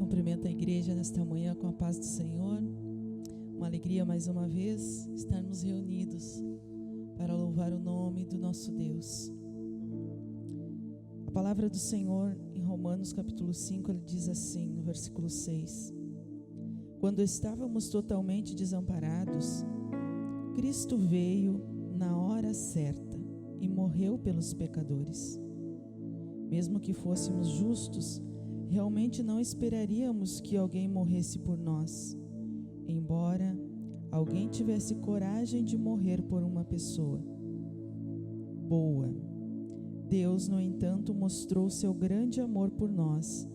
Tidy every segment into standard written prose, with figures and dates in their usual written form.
cumprimento a igreja nesta manhã com a paz do Senhor. Uma alegria mais uma vez estarmos reunidos para louvar o nome do nosso Deus. A palavra do Senhor em Romanos capítulo 5, ele diz assim, no versículo 6: Quando estávamos totalmente desamparados, Cristo veio na hora certa e morreu pelos pecadores. Mesmo que fôssemos justos, realmente não esperaríamos que alguém morresse por nós, embora alguém tivesse coragem de morrer por uma pessoa boa. Deus, no entanto, mostrou seu grande amor por nós,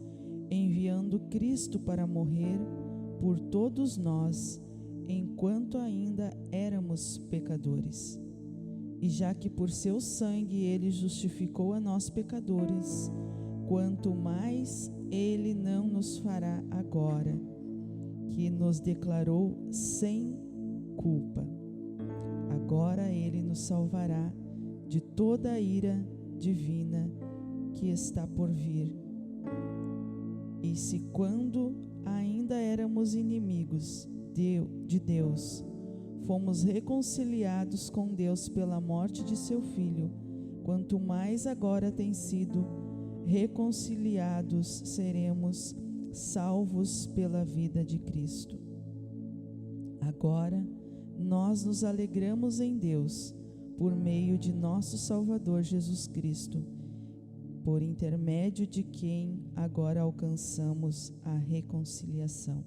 enviando Cristo para morrer por todos nós, enquanto ainda éramos pecadores. E já que por seu sangue ele justificou a nós pecadores, quanto mais ele não nos fará agora, que nos declarou sem culpa. Agora ele nos salvará de toda a ira divina que está por vir. E se quando ainda éramos inimigos de Deus, fomos reconciliados com Deus pela morte de seu Filho, quanto mais agora tem sido reconciliados, seremos salvos pela vida de Cristo. Agora, nós nos alegramos em Deus, por meio de nosso Salvador Jesus Cristo, por intermédio de quem agora alcançamos a reconciliação.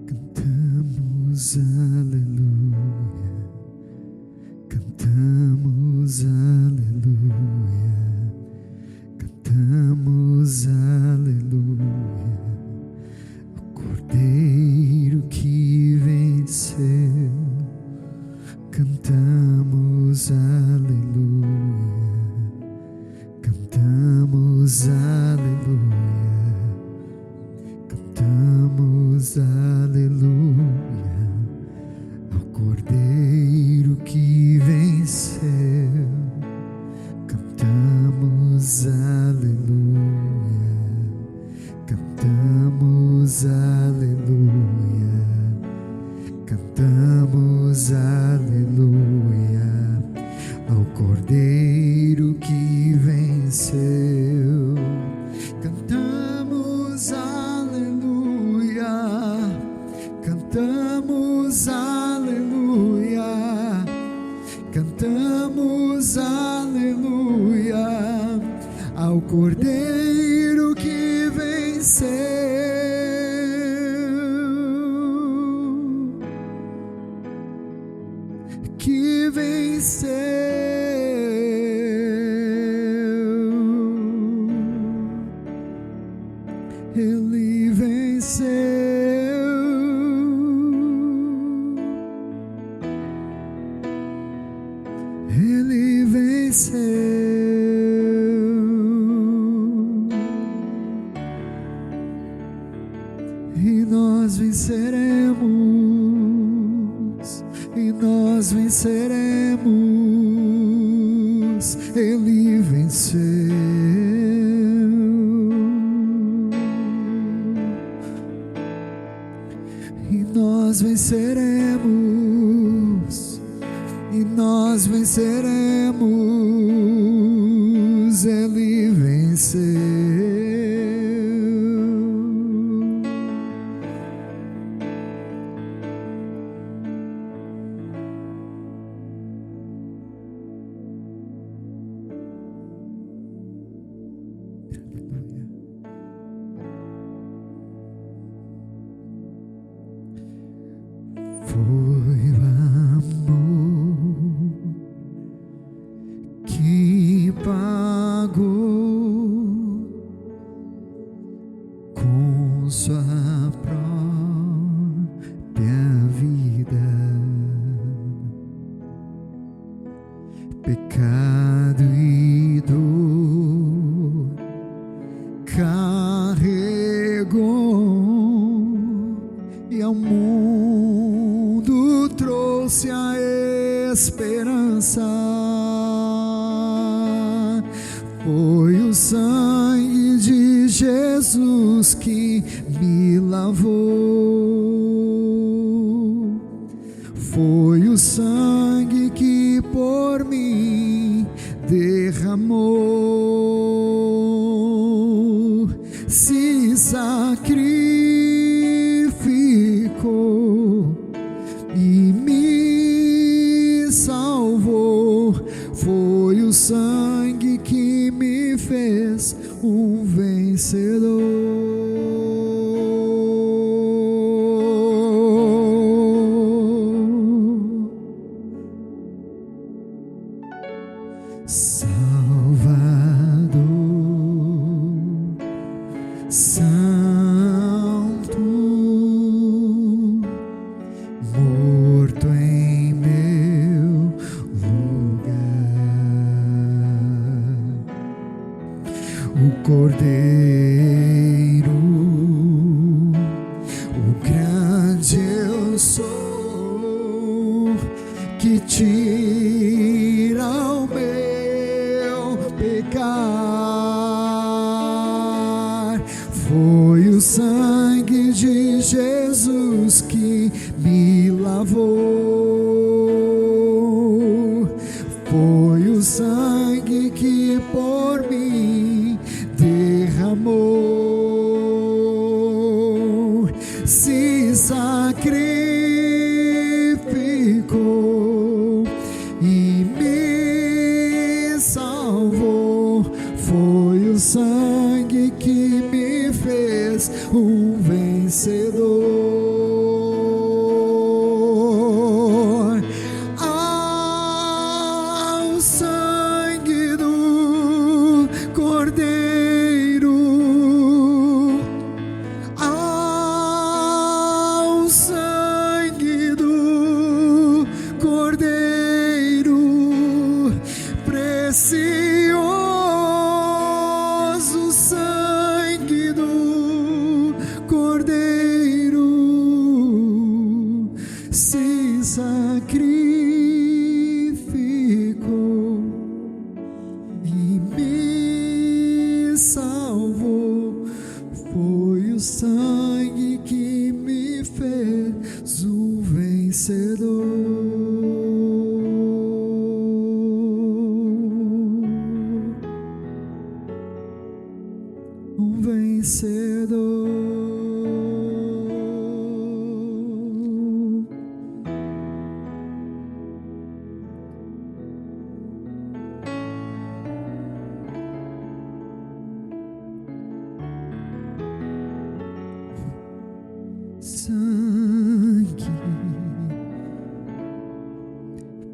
Cantamos aleluia, cantamos aleluia, cantamos aleluia, o Cordeiro que venceu. Cantamos aleluia, cantamos aleluia, cantamos aleluia, ao Cordeiro que venceu. Cantamos aleluia, cantamos aleluia, cantamos aleluia, ao Cordeiro que venceu. Cantamos aleluia, cantamos aleluia, cantamos aleluia, ao Cordeiro que venceu, que venceu. Ele venceu, ele venceu, e nós venceremos, e nós venceremos. Ele venceu. Nós venceremos, e nós venceremos. Ele venceu. Foi o amor que pagou com sua própria vida, pecado e dor carregou e ao mundo trouxe a esperança. Foi o sangue de Jesus que me lavou. Foi o sangue que por mim derramou. Se sacrificou e me salvou. Foi o sangue que me fez um vencedor. Salvador, Santo, morto em meu lugar, o Cordeiro, o grande eu sou, que tira o meu pecar. Foi o sangue de Jesus que me lavou. Foi o sangue que por mim derramou. Se sacrificou e me salvou. Foi o sangue que me fez um vencedor. Ao sangue do Cordeiro, ao sangue do Cordeiro, precioso sangue do Cordeiro, se sacrificou e me salvou. Foi o sangue que me fez um vencedor. Um vencedor. Sangue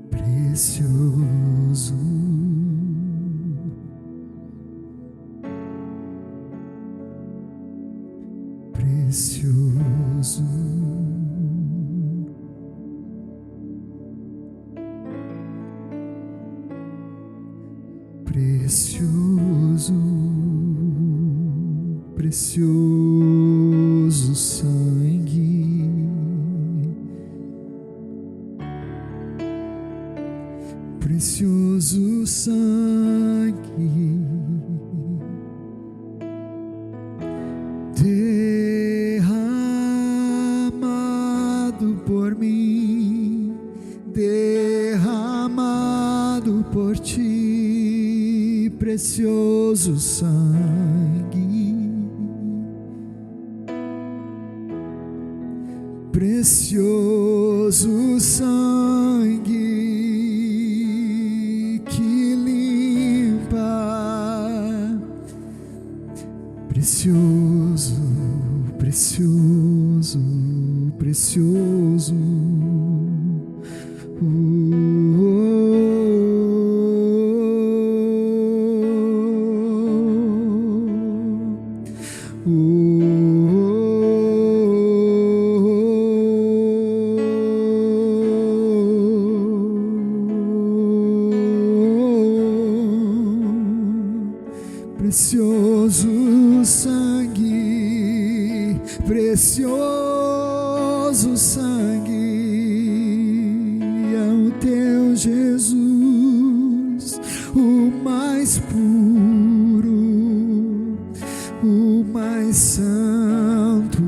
precioso, precioso, precioso, precioso sangue, precioso sangue, derramado por mim, derramado por ti, precioso sangue, precioso sangue que limpa, precioso, precioso, precioso. Precioso sangue precioso sangue é o teu Jesus, o mais puro, o mais santo,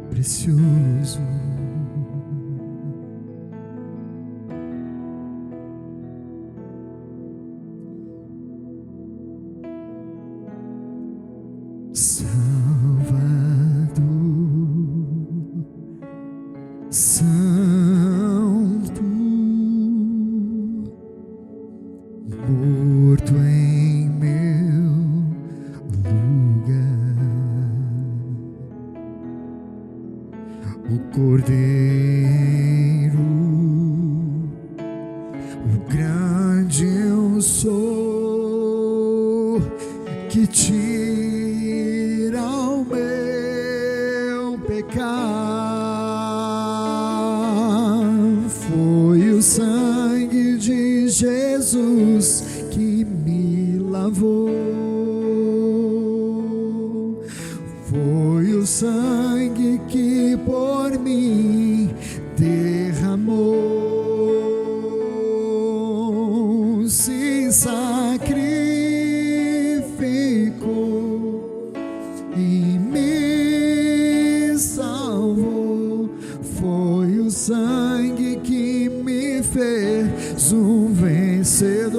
precioso. Salvador, Santo, morto em meu lugar, o Cordeiro, o grande eu sou, que tira o meu pecado. Foi o sangue de Jesus que me lavou. Foi o sangue que por mim derramou. Se sacrificou e me salvou. Foi o sangue que me fez um vencedor.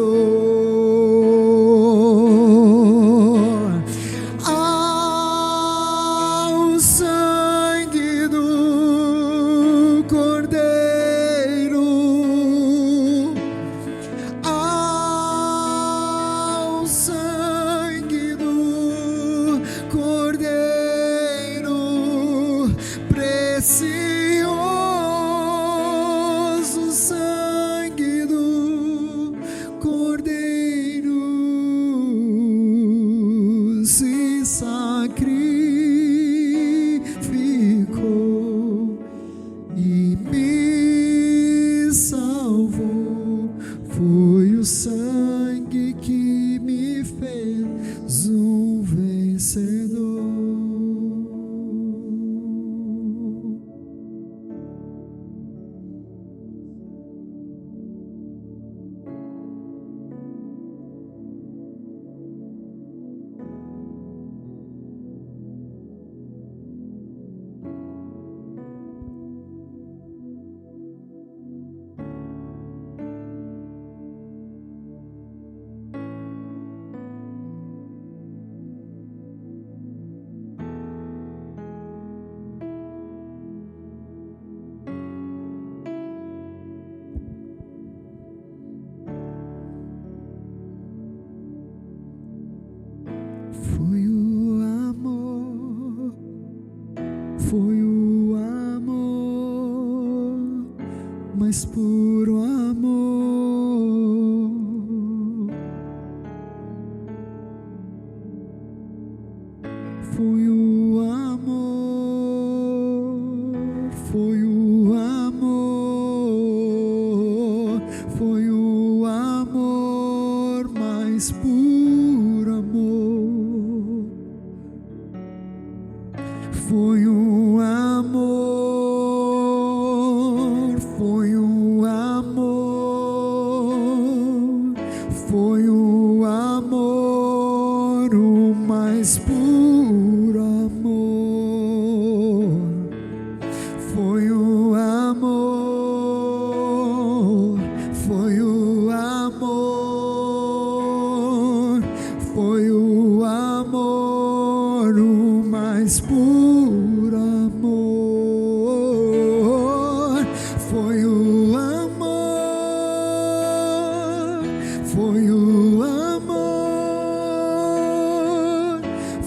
Ao sangue do Cordeiro, ao sangue do Cordeiro, precioso sangue do Cordeiro, se sacrificou e me salvou. Foi o sangue que me fez um vencedor. Foi o amor, mais puro amor. Foi o amor, foi o amor, foi o amor, mais puro amor. Foi o amor, foi o amor, foi o amor, o mais puro amor. Foi o amor, foi o amor, foi o amor, o mais puro amor. Foi o amor, foi o amor,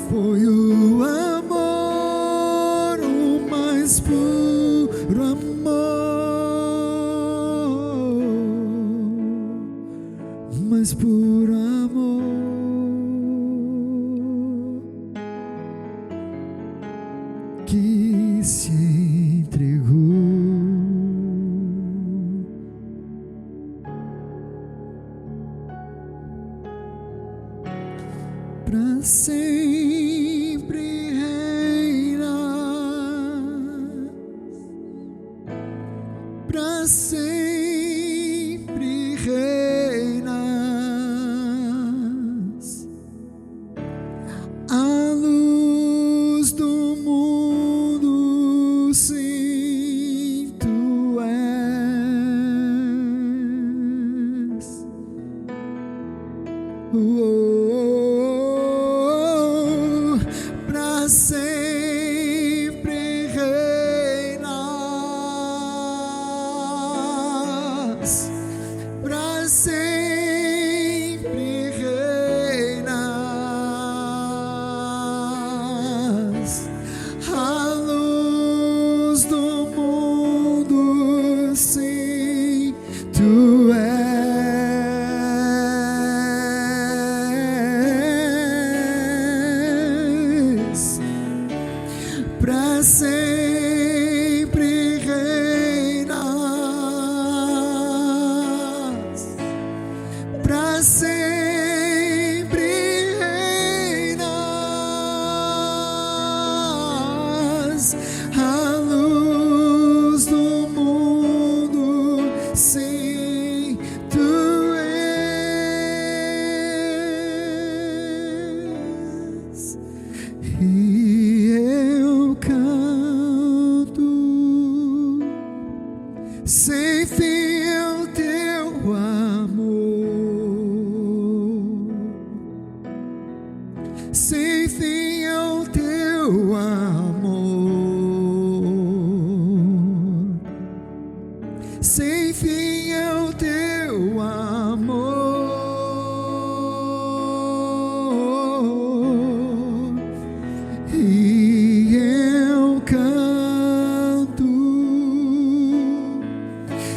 foi o amor, o mais puro amor, mais puro amor. Que se entregou para sempre Pra sempre reinas, pra sempre reinas, a luz do mundo, sim, tu és, pra sempre reinas, pra sempre reinas, a luz do mundo, sim, tu és. E eu canto sem fim o teu amor, sem fim o teu amor, sem fim o teu amor. E eu canto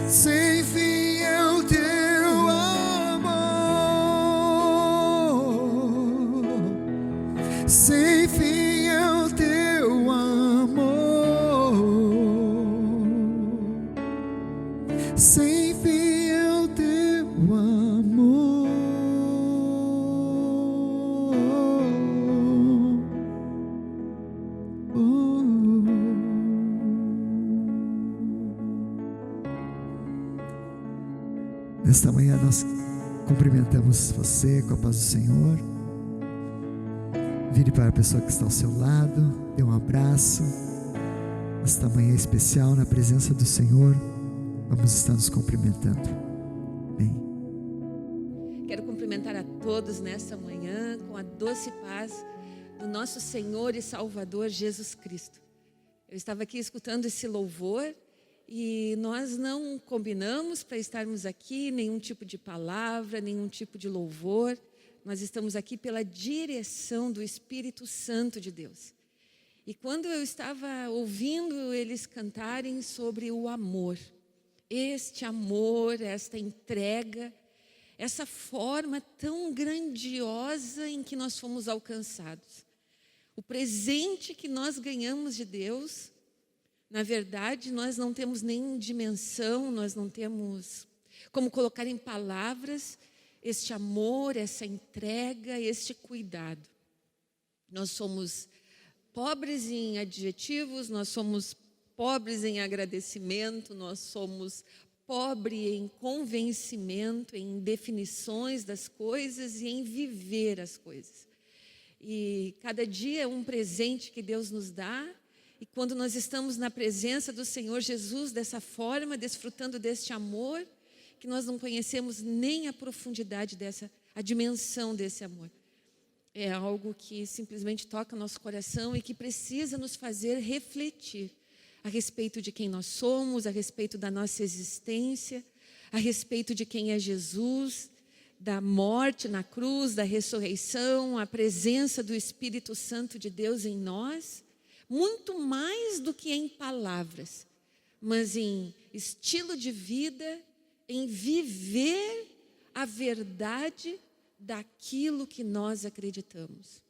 sem fim é o teu amor, sem fim é o teu amor, sem fim é o teu amor. Nesta manhã nós cumprimentamos você com a paz do Senhor. Vire para a pessoa que está ao seu lado, dê um abraço. Nesta manhã especial, na presença do Senhor, vamos estar nos cumprimentando. Amém. Quero cumprimentar a todos nessa manhã com a doce paz do nosso Senhor e Salvador Jesus Cristo. Eu estava aqui escutando esse louvor e nós não combinamos para estarmos aqui nenhum tipo de palavra, nenhum tipo de louvor. Nós estamos aqui pela direção do Espírito Santo de Deus. E quando eu estava ouvindo eles cantarem sobre o amor, este amor, esta entrega, essa forma tão grandiosa em que nós fomos alcançados. O presente que nós ganhamos de Deus, na verdade, nós não temos nem dimensão, nós não temos como colocar em palavras este amor, essa entrega, este cuidado. Nós somos pobres em adjetivos, nós somos pobres em agradecimento, nós somos pobres em convencimento, em definições das coisas e em viver as coisas. E cada dia é um presente que Deus nos dá. E quando nós estamos na presença do Senhor Jesus dessa forma, desfrutando deste amor, que nós não conhecemos nem a profundidade a dimensão desse amor. É algo que simplesmente toca nosso coração e que precisa nos fazer refletir a respeito de quem nós somos, a respeito da nossa existência, a respeito de quem é Jesus, da morte na cruz, da ressurreição, a presença do Espírito Santo de Deus em nós. Muito mais do que em palavras, mas em estilo de vida, em viver a verdade daquilo que nós acreditamos.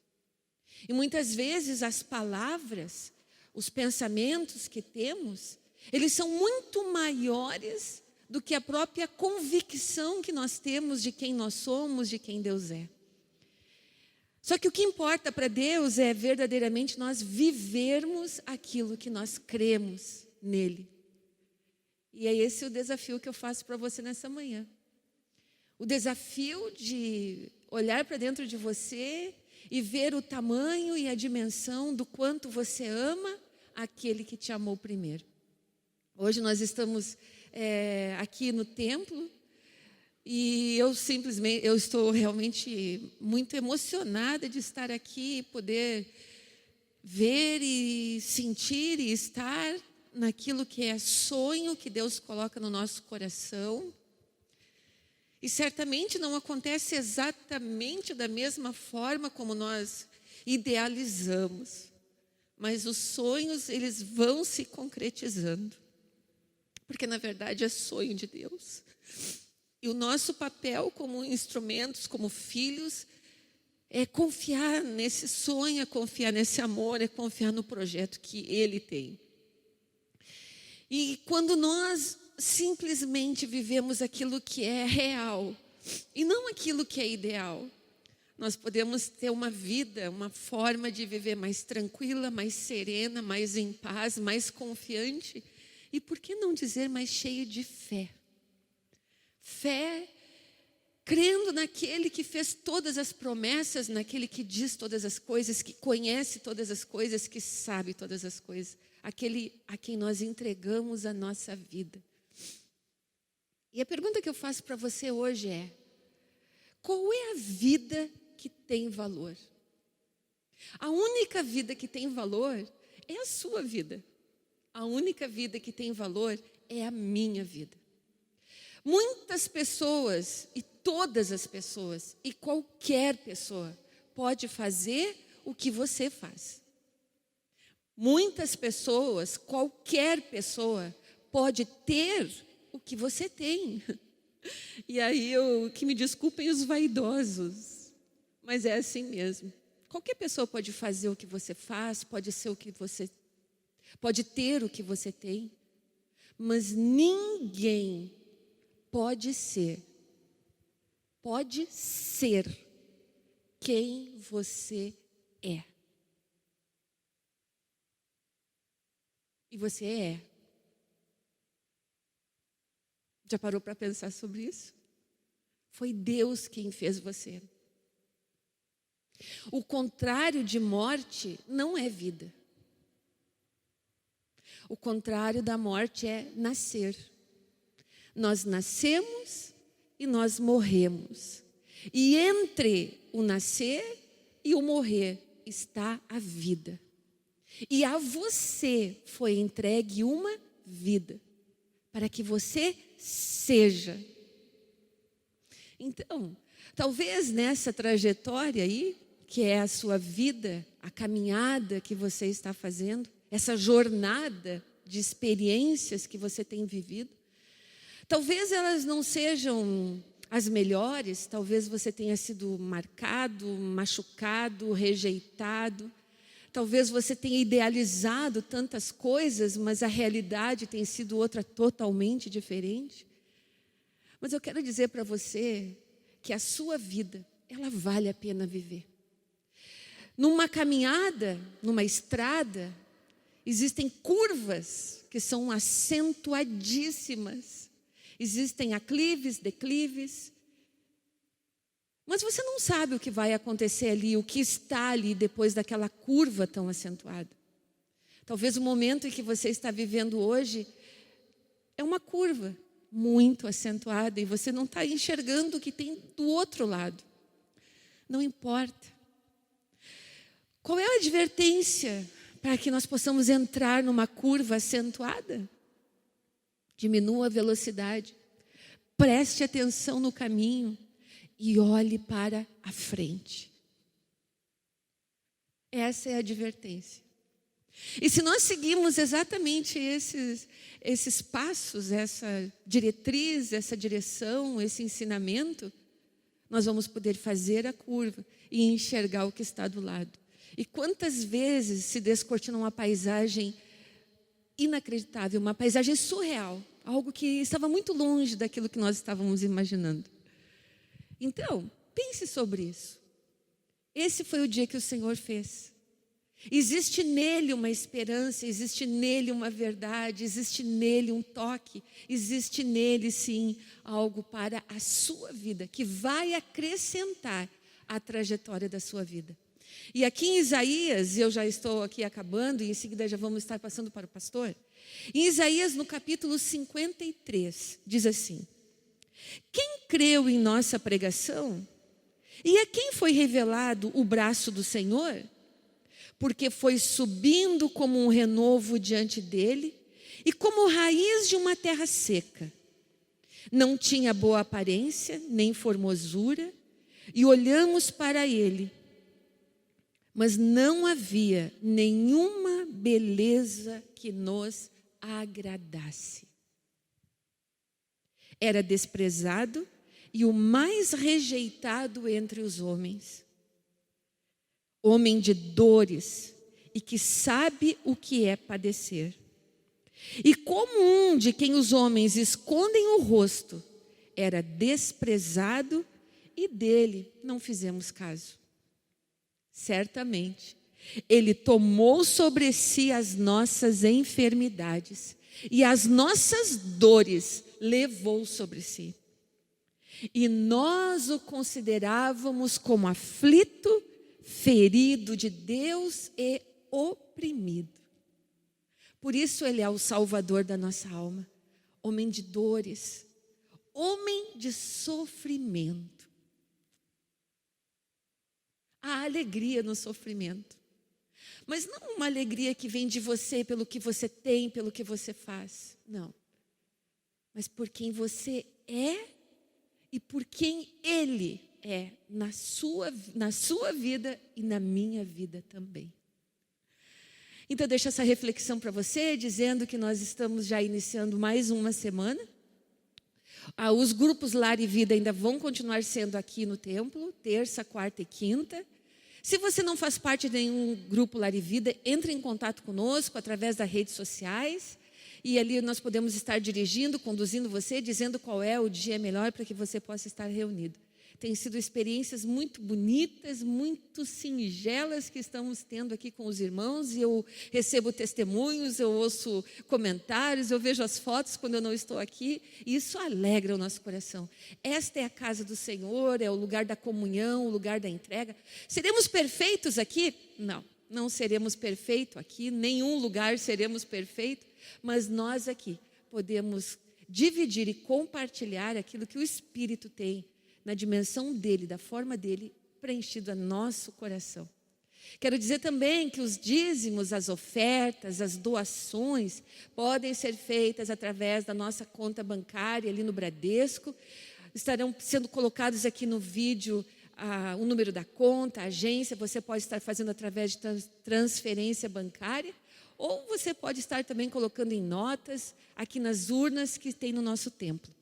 E muitas vezes as palavras, os pensamentos que temos, eles são muito maiores do que a própria convicção que nós temos de quem nós somos, de quem Deus é. Só que o que importa para Deus é verdadeiramente nós vivermos aquilo que nós cremos nele. E é esse o desafio que eu faço para você nessa manhã. O desafio de olhar para dentro de você e ver o tamanho e a dimensão do quanto você ama aquele que te amou primeiro. Hoje nós estamos aqui no templo, E eu estou realmente muito emocionada de estar aqui e poder ver e sentir e estar naquilo que é sonho que Deus coloca no nosso coração. E certamente não acontece exatamente da mesma forma como nós idealizamos, mas os sonhos, eles vão se concretizando, porque na verdade é sonho de Deus. E o nosso papel como instrumentos, como filhos, é confiar nesse sonho, é confiar nesse amor, é confiar no projeto que Ele tem. E quando nós simplesmente vivemos aquilo que é real e não aquilo que é ideal, nós podemos ter uma vida, uma forma de viver mais tranquila, mais serena, mais em paz, mais confiante e, por que não dizer, mais cheio de fé. Fé, crendo naquele que fez todas as promessas, naquele que diz todas as coisas, que conhece todas as coisas, que sabe todas as coisas, aquele a quem nós entregamos a nossa vida. E a pergunta que eu faço para você hoje é: qual é a vida que tem valor? A única vida que tem valor é a sua vida. A única vida que tem valor é a minha vida. Muitas pessoas, e todas as pessoas, e qualquer pessoa, pode fazer o que você faz. Muitas pessoas, qualquer pessoa, pode ter o que você tem. E aí, que me desculpem os vaidosos, mas é assim mesmo. Qualquer pessoa pode fazer o que você faz, pode ser o que você, pode ter o que você tem, mas ninguém pode ser quem você é. E você é. Já parou para pensar sobre isso? Foi Deus quem fez você. O contrário de morte não é vida. O contrário da morte é nascer. Nós nascemos e nós morremos. E entre o nascer e o morrer está a vida. E a você foi entregue uma vida, para que você seja. Então, talvez nessa trajetória aí, que é a sua vida, a caminhada que você está fazendo, essa jornada de experiências que você tem vivido, talvez elas não sejam as melhores, talvez você tenha sido marcado, machucado, rejeitado, talvez você tenha idealizado tantas coisas, mas a realidade tem sido outra totalmente diferente. Mas eu quero dizer para você que a sua vida, ela vale a pena viver. Numa caminhada, numa estrada, existem curvas que são acentuadíssimas. Existem aclives, declives. Mas você não sabe o que vai acontecer ali, o que está ali depois daquela curva tão acentuada. Talvez o momento em que você está vivendo hoje é uma curva muito acentuada e você não está enxergando o que tem do outro lado. Não importa. Qual é a advertência para que nós possamos entrar numa curva acentuada? Diminua a velocidade, preste atenção no caminho e olhe para a frente. Essa é a advertência. E se nós seguirmos exatamente esses passos, essa diretriz, essa direção, esse ensinamento, nós vamos poder fazer a curva e enxergar o que está do lado. E quantas vezes se descortina uma paisagem inacreditável, uma paisagem surreal, algo que estava muito longe daquilo que nós estávamos imaginando. Então, pense sobre isso. Esse foi o dia que o Senhor fez. Existe nele uma esperança, existe nele uma verdade, existe nele um toque, existe nele sim algo para a sua vida, que vai acrescentar a trajetória da sua vida. E aqui em Isaías, eu já estou aqui acabando, e em seguida já vamos estar passando para o pastor. Em Isaías, no capítulo 53, diz assim: Quem creu em nossa pregação? E a quem foi revelado o braço do Senhor? Porque foi subindo como um renovo diante dele e como raiz de uma terra seca. Não tinha boa aparência, nem formosura, e olhamos para ele, mas não havia nenhuma beleza que nos agradasse. Era desprezado e o mais rejeitado entre os homens. Homem de dores e que sabe o que é padecer. E como um de quem os homens escondem o rosto, era desprezado e dele não fizemos caso. Certamente, ele tomou sobre si as nossas enfermidades e as nossas dores levou sobre si. E nós o considerávamos como aflito, ferido de Deus e oprimido. Por isso ele é o Salvador da nossa alma, homem de dores, homem de sofrimento. Há alegria no sofrimento, mas não uma alegria que vem de você pelo que você tem, pelo que você faz, não. Mas por quem você é e por quem Ele é na sua vida e na minha vida também. Então, deixo essa reflexão para você, dizendo que nós estamos já iniciando mais uma semana. Os grupos Lar e Vida ainda vão continuar sendo aqui no templo, terça, quarta e quinta. Se você não faz parte de nenhum grupo Lar e Vida, entre em contato conosco através das redes sociais. E ali nós podemos estar dirigindo, conduzindo você, dizendo qual é o dia melhor para que você possa estar reunido. Tem sido experiências muito bonitas, muito singelas que estamos tendo aqui com os irmãos. E eu recebo testemunhos, eu ouço comentários, eu vejo as fotos quando eu não estou aqui. E isso alegra o nosso coração. Esta é a casa do Senhor, é o lugar da comunhão, o lugar da entrega. Seremos perfeitos aqui? Não, não seremos perfeitos aqui. Nenhum lugar seremos perfeitos. Mas nós aqui podemos dividir e compartilhar aquilo que o Espírito tem na dimensão dele, da forma dele, preenchido a nosso coração. Quero dizer também que os dízimos, as ofertas, as doações podem ser feitas através da nossa conta bancária ali no Bradesco. Estarão sendo colocados aqui no vídeo o número da conta, a agência. Você pode estar fazendo através de transferência bancária. Ou você pode estar também colocando em notas aqui nas urnas que tem no nosso templo.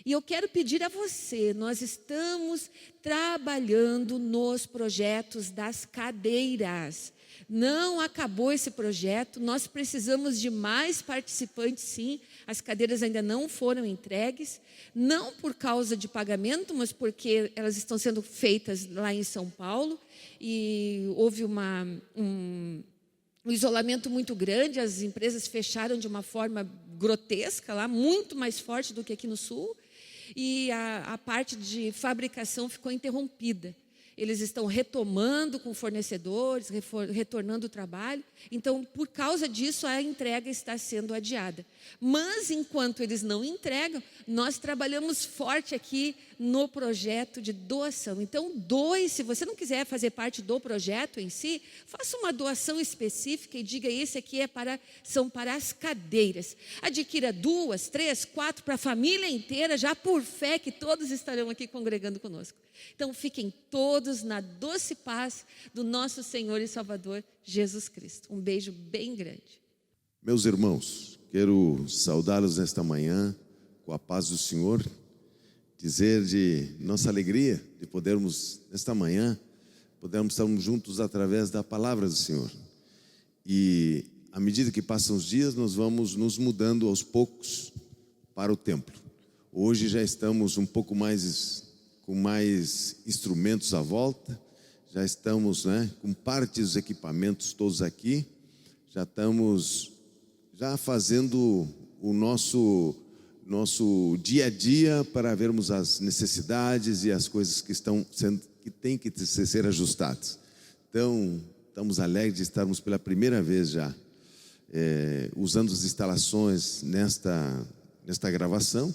E eu quero pedir a você, nós estamos trabalhando nos projetos das cadeiras. Não acabou esse projeto, nós precisamos de mais participantes, sim. As cadeiras ainda não foram entregues, não por causa de pagamento, mas porque elas estão sendo feitas lá em São Paulo. E houve um isolamento muito grande, as empresas fecharam de uma forma grotesca lá, muito mais forte do que aqui no Sul, e a parte de fabricação ficou interrompida. Eles estão retomando com fornecedores, retornando o trabalho. Então, por causa disso, a entrega está sendo adiada. Mas, enquanto eles não entregam, nós trabalhamos forte aqui no projeto de doação. Então, doe. Se você não quiser fazer parte do projeto em si, faça uma doação específica e diga: esse aqui são para as cadeiras. Adquira 2, 3, 4 para a família inteira, já por fé que todos estarão aqui congregando conosco. Então, fiquem todos na doce paz do nosso Senhor e Salvador, Jesus Cristo. Um beijo bem grande. Meus irmãos, quero saudá-los nesta manhã com a paz do Senhor, dizer de nossa alegria de podermos, nesta manhã, estarmos juntos através da palavra do Senhor. E à medida que passam os dias, nós vamos nos mudando aos poucos para o templo. Hoje já estamos um pouco com mais instrumentos à volta, já estamos com parte dos equipamentos todos aqui, já estamos fazendo o nosso dia a dia para vermos as necessidades e as coisas que têm que ser ajustadas. Então, estamos alegres de estarmos pela primeira vez já usando as instalações nesta gravação.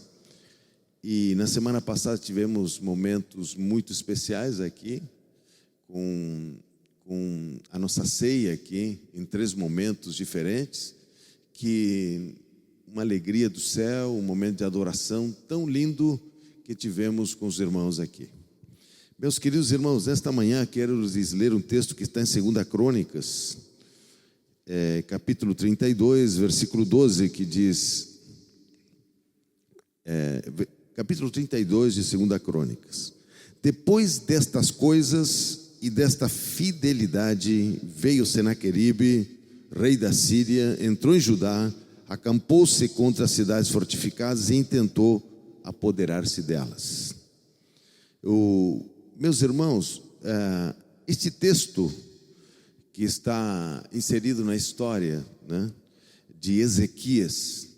E na semana passada tivemos momentos muito especiais aqui, com a nossa ceia aqui, em 3 momentos diferentes, que uma alegria do céu, um momento de adoração tão lindo que tivemos com os irmãos aqui. Meus queridos irmãos, nesta manhã quero lhes ler um texto que está em 2 Crônicas, capítulo 32, versículo 12, que diz, capítulo 32 de 2 Crônicas: depois destas coisas e desta fidelidade, veio Senaqueribe, rei da Síria, entrou em Judá, acampou-se contra as cidades fortificadas e intentou apoderar-se delas. Meus irmãos, este texto que está inserido na história, né, de Ezequias,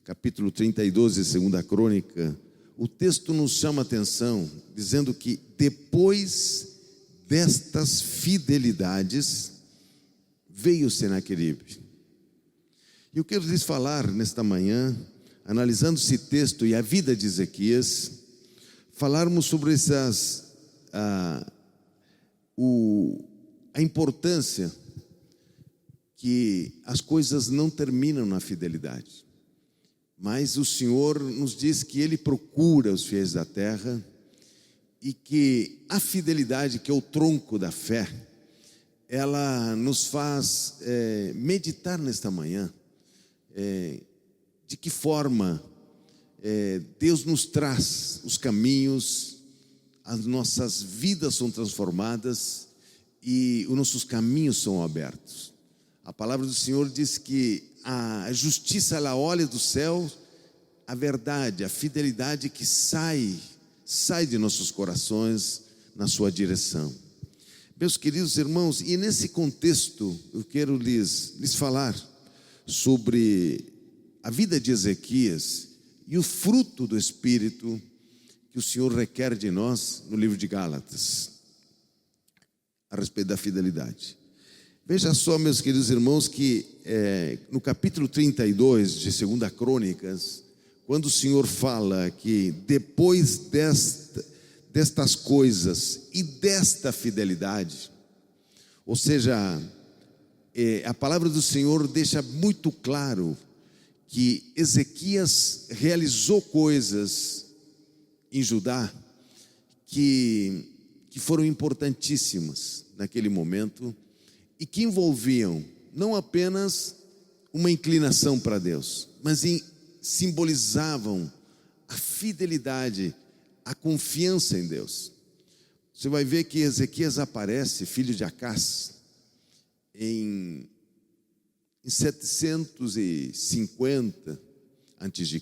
capítulo 32 de 2 Crônica, o texto nos chama a atenção, dizendo que depois destas fidelidades veio Senaqueribe. E eu quero lhes falar nesta manhã, analisando esse texto e a vida de Ezequias, falarmos sobre a importância que as coisas não terminam na fidelidade, mas o Senhor nos diz que Ele procura os fiéis da terra e que a fidelidade, que é o tronco da fé, ela nos faz meditar nesta manhã de que forma Deus nos traz os caminhos, as nossas vidas são transformadas e os nossos caminhos são abertos. A palavra do Senhor diz que a justiça, ela olha do céu, a verdade, a fidelidade que sai de nossos corações na sua direção. Meus queridos irmãos, e nesse contexto eu quero lhes falar sobre a vida de Ezequias e o fruto do Espírito que o Senhor requer de nós no livro de Gálatas, a respeito da fidelidade. Veja só, meus queridos irmãos, que no capítulo 32 de 2 Crônicas, quando o Senhor fala que depois destas coisas e desta fidelidade, ou seja, a palavra do Senhor deixa muito claro que Ezequias realizou coisas em Judá que foram importantíssimas naquele momento e que envolviam não apenas uma inclinação para Deus, mas simbolizavam a fidelidade, a confiança em Deus. Você vai ver que Ezequias aparece, filho de Acás, em 750 a.C.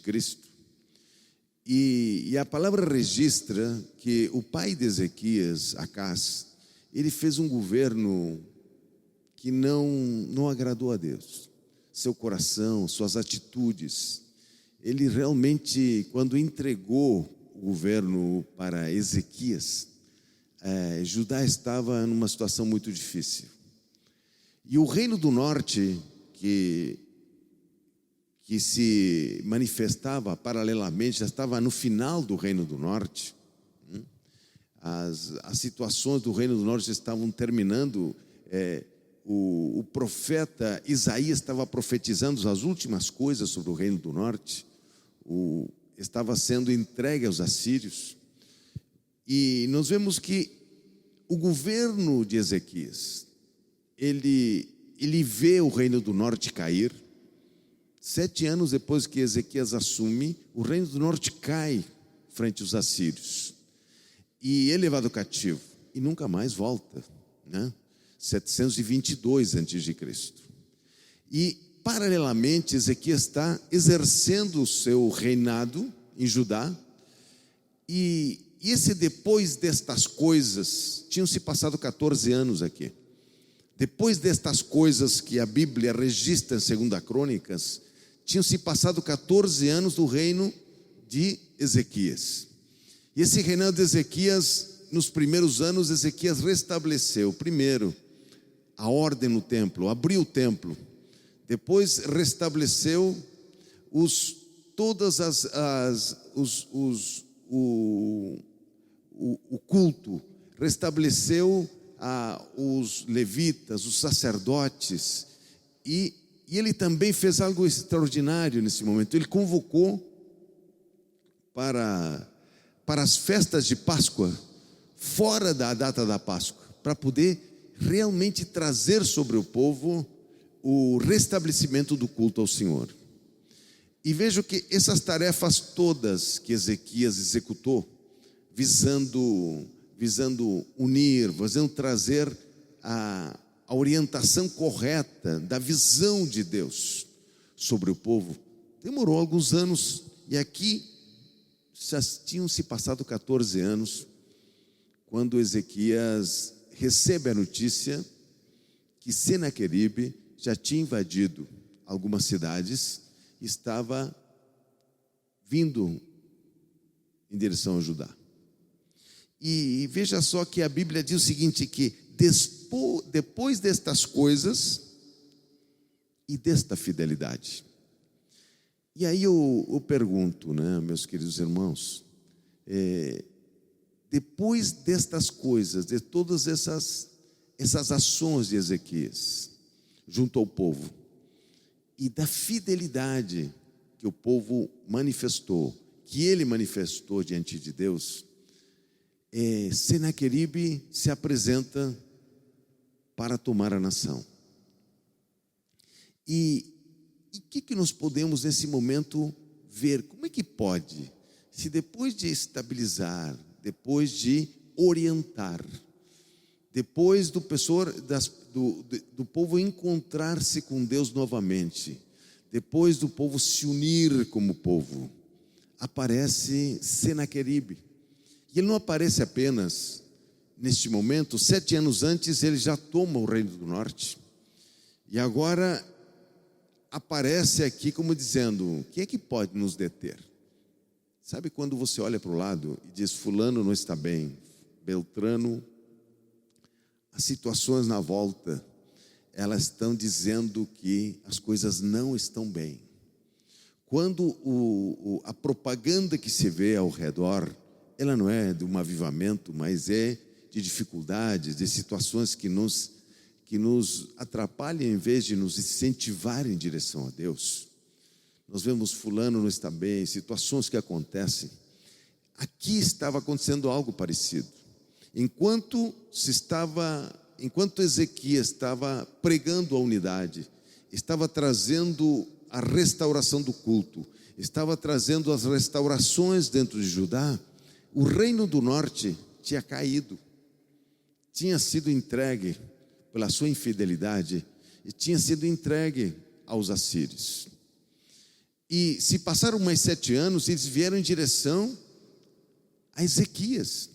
E a palavra registra que o pai de Ezequias, Acás, ele fez um governo que não agradou a Deus. Seu coração, suas atitudes. Ele realmente, quando entregou o governo para Ezequias, Judá estava numa situação muito difícil. E o reino do norte, que se manifestava paralelamente, já estava no final do reino do norte. As situações do reino do norte estavam terminando. O profeta Isaías estava profetizando as últimas coisas sobre o reino do norte. Estava sendo entregue aos assírios. E nós vemos que o governo de Ezequias, ele vê o reino do norte cair. 7 anos depois que Ezequias assume, o reino do norte cai frente aos assírios e é levado cativo e nunca mais volta, né? 722 a.C. E paralelamente Ezequias está exercendo o seu reinado em Judá. E esse depois destas coisas, tinham se passado 14 anos aqui. Depois destas coisas que a Bíblia registra em 2 Crônicas, tinham se passado 14 anos do reino de Ezequias. E esse reinado de Ezequias, nos primeiros anos, Ezequias restabeleceu, primeiro, a ordem no templo, abriu o templo. Depois restabeleceu o culto, restabeleceu os levitas, os sacerdotes, e ele também fez algo extraordinário nesse momento. Ele convocou para as festas de Páscoa, fora da data da Páscoa, para poder realmente trazer sobre o povo o restabelecimento do culto ao Senhor. E vejo que essas tarefas todas que Ezequias executou, visando unir, visando trazer a orientação correta da visão de Deus sobre o povo, demorou alguns anos. E aqui já tinham se passado 14 anos, quando Ezequias recebe a notícia que Senaqueribe já tinha invadido algumas cidades, estava vindo em direção a Judá. E veja só que a Bíblia diz o seguinte, que depois destas coisas e desta fidelidade. E aí eu pergunto, né, meus queridos irmãos, depois destas coisas, de todas essas ações de Ezequias junto ao povo, e da fidelidade que o povo manifestou, que ele manifestou diante de Deus, Senaqueribe se apresenta para tomar a nação. E o que nós podemos nesse momento ver? Como é que pode, se depois de estabilizar, depois de orientar, depois do povo encontrar-se com Deus novamente, depois do povo se unir como povo, aparece Senaqueribe. E ele não aparece apenas neste momento. 7 anos antes ele já toma o reino do norte, e agora aparece aqui como dizendo: quem é que pode nos deter? Sabe quando você olha para o lado e diz: fulano não está bem, Beltrano, as situações na volta, elas estão dizendo que as coisas não estão bem. Quando a propaganda que se vê ao redor, ela não é de um avivamento, mas é de dificuldades, de situações que nos atrapalham em vez de nos incentivar em direção a Deus. Nós vemos fulano não está bem, situações que acontecem. Aqui estava acontecendo algo parecido. Enquanto Ezequias estava pregando a unidade, estava trazendo a restauração do culto, estava trazendo as restaurações dentro de Judá, o reino do norte tinha caído, tinha sido entregue pela sua infidelidade, e tinha sido entregue aos assírios. E se passaram mais 7 anos, eles vieram em direção a Ezequias.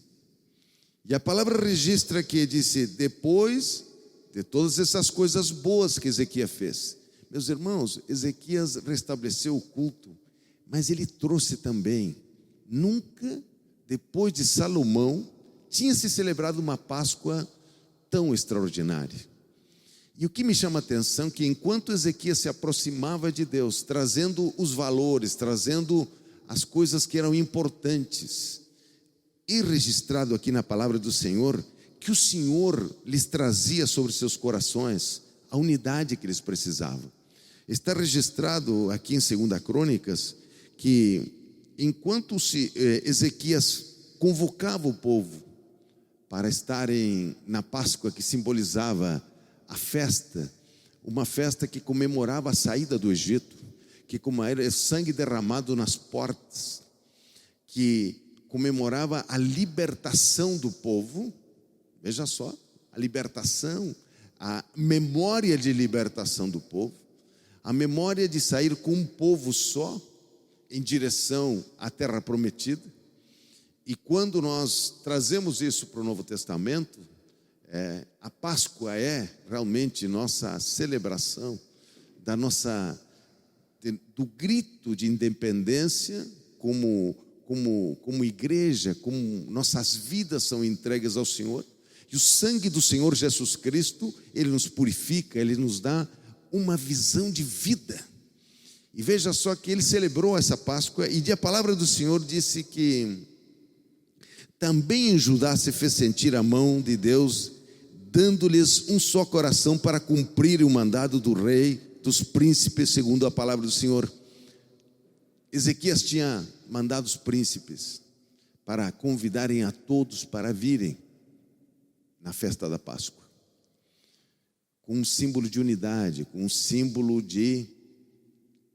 E a palavra registra que disse: depois de todas essas coisas boas que Ezequias fez. Meus irmãos, Ezequias restabeleceu o culto, mas ele trouxe também, nunca depois de Salomão tinha se celebrado uma Páscoa tão extraordinária. E o que me chama a atenção é que enquanto Ezequias se aproximava de Deus, trazendo os valores, trazendo as coisas que eram importantes, e registrado aqui na palavra do Senhor, que o Senhor lhes trazia sobre seus corações a unidade que eles precisavam. Está registrado aqui em 2 Crônicas que enquanto Ezequias convocava o povo para estarem na Páscoa, que simbolizava a festa, uma festa que comemorava a saída do Egito, que como era sangue derramado nas portas, que comemorava a libertação do povo. Veja só, a libertação, a memória de libertação do povo, a memória de sair com um povo só em direção à terra prometida. E quando nós trazemos isso para o Novo Testamento, a Páscoa é realmente nossa celebração do grito de independência como igreja, como nossas vidas são entregues ao Senhor. E o sangue do Senhor Jesus Cristo, Ele nos purifica, Ele nos dá uma visão de vida. E veja só que ele celebrou essa Páscoa, e a palavra do Senhor disse que também em Judá se fez sentir a mão de Deus, dando-lhes um só coração para cumprir o mandado do rei, dos príncipes, segundo a palavra do Senhor. Ezequias tinha mandado os príncipes para convidarem a todos para virem na festa da Páscoa, com um símbolo de unidade, com um símbolo de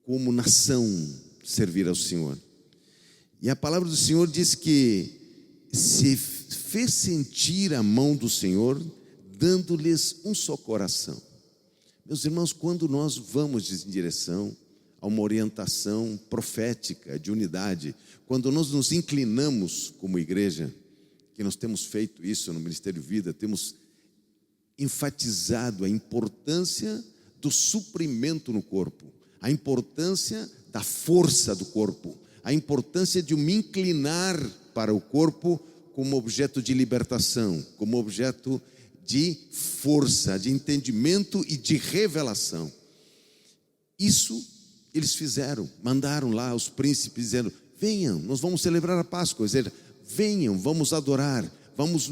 como nação servir ao Senhor. E a palavra do Senhor diz que se fez sentir a mão do Senhor, dando-lhes um só coração. Meus irmãos, quando nós vamos em direção a uma orientação profética de unidade, quando nós nos inclinamos como igreja, que nós temos feito isso no Ministério Vida, temos enfatizado a importância do suprimento no corpo, a importância da força do corpo, a importância de me inclinar para o corpo como objeto de libertação, como objeto de força, de entendimento e de revelação. Isso eles fizeram, mandaram lá os príncipes dizendo: venham, nós vamos celebrar a Páscoa, ou seja, venham, vamos adorar, vamos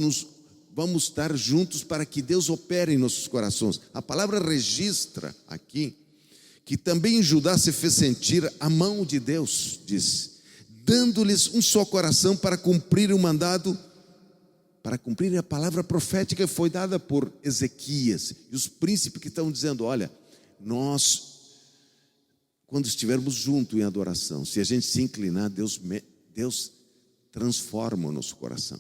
estar juntos para que Deus opere em nossos corações. A palavra registra aqui que também em Judá se fez sentir a mão de Deus, diz, dando-lhes um só coração para cumprir o mandado, para cumprir a palavra profética que foi dada por Ezequias. E os príncipes que estão dizendo: olha, nós, quando estivermos juntos em adoração, se a gente se inclinar, Deus transforma o nosso coração.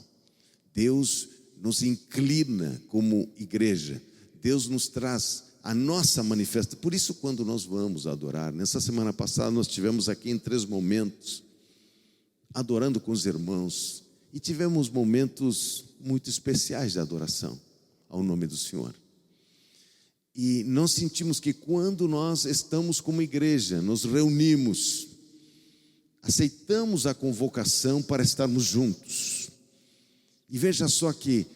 Deus nos inclina como igreja. Deus nos traz a nossa manifestação. Por isso, quando nós vamos adorar, nessa semana passada nós tivemos aqui em 3 momentos, adorando com os irmãos, e tivemos momentos muito especiais de adoração ao nome do Senhor. E nós sentimos que quando nós estamos como igreja, nos reunimos, aceitamos a convocação para estarmos juntos. E veja só que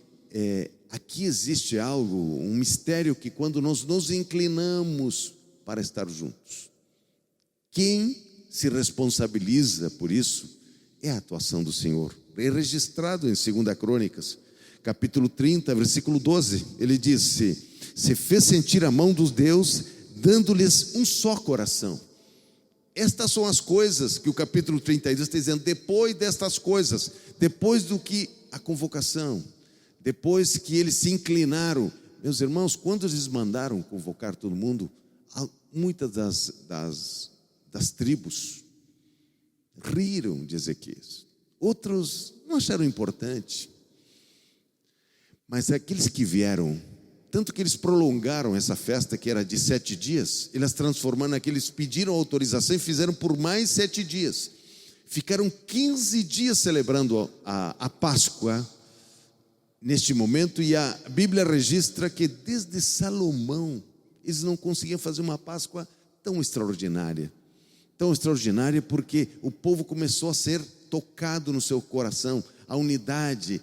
aqui existe algo, um mistério, que quando nós nos inclinamos para estar juntos, quem se responsabiliza por isso é a atuação do Senhor. É registrado em 2 Crônicas, capítulo 30, versículo 12, ele disse: se fez sentir a mão dos Deus, dando-lhes um só coração. Estas são as coisas que o capítulo 32 está dizendo. Depois destas coisas, depois do que a convocação, depois que eles se inclinaram, meus irmãos, quando eles mandaram convocar todo mundo, muitas das tribos riram de Ezequias, outros não acharam importante, mas aqueles que vieram, tanto que eles prolongaram essa festa, que era de 7 dias, eles transformaram naqueles, pediram autorização e fizeram por mais 7 dias. Ficaram 15 dias celebrando a Páscoa neste momento, e a Bíblia registra que desde Salomão eles não conseguiam fazer uma Páscoa tão extraordinária, porque o povo começou a ser tocado no seu coração, a unidade,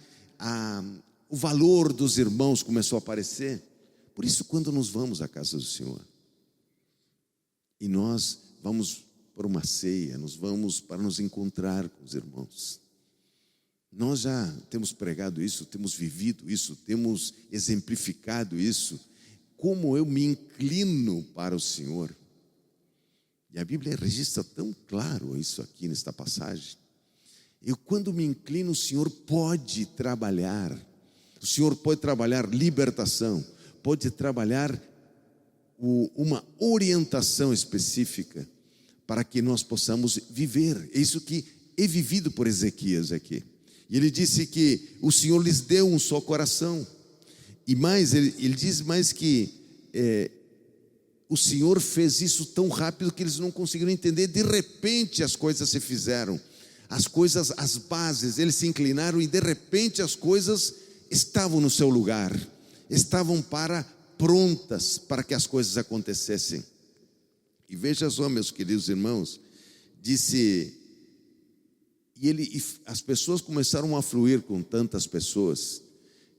o valor dos irmãos começou a aparecer. Por isso, quando nós vamos à casa do Senhor e nós vamos para uma ceia, nós vamos para nos encontrar com os irmãos, nós já temos pregado isso, temos vivido isso, temos exemplificado isso, como eu me inclino para o Senhor. E a Bíblia registra tão claro isso aqui nesta passagem. Eu, quando me inclino, o Senhor pode trabalhar. O Senhor pode trabalhar libertação, pode trabalhar uma orientação específica para que nós possamos viver. É isso que é vivido por Ezequias aqui. E ele disse que o Senhor lhes deu um só coração. E mais, ele diz mais que o Senhor fez isso tão rápido que eles não conseguiram entender. De repente as coisas se fizeram. As coisas, as bases, eles se inclinaram e de repente as coisas estavam no seu lugar, estavam prontas para que as coisas acontecessem. E veja só, meus queridos irmãos, disse, as pessoas começaram a fluir com tantas pessoas,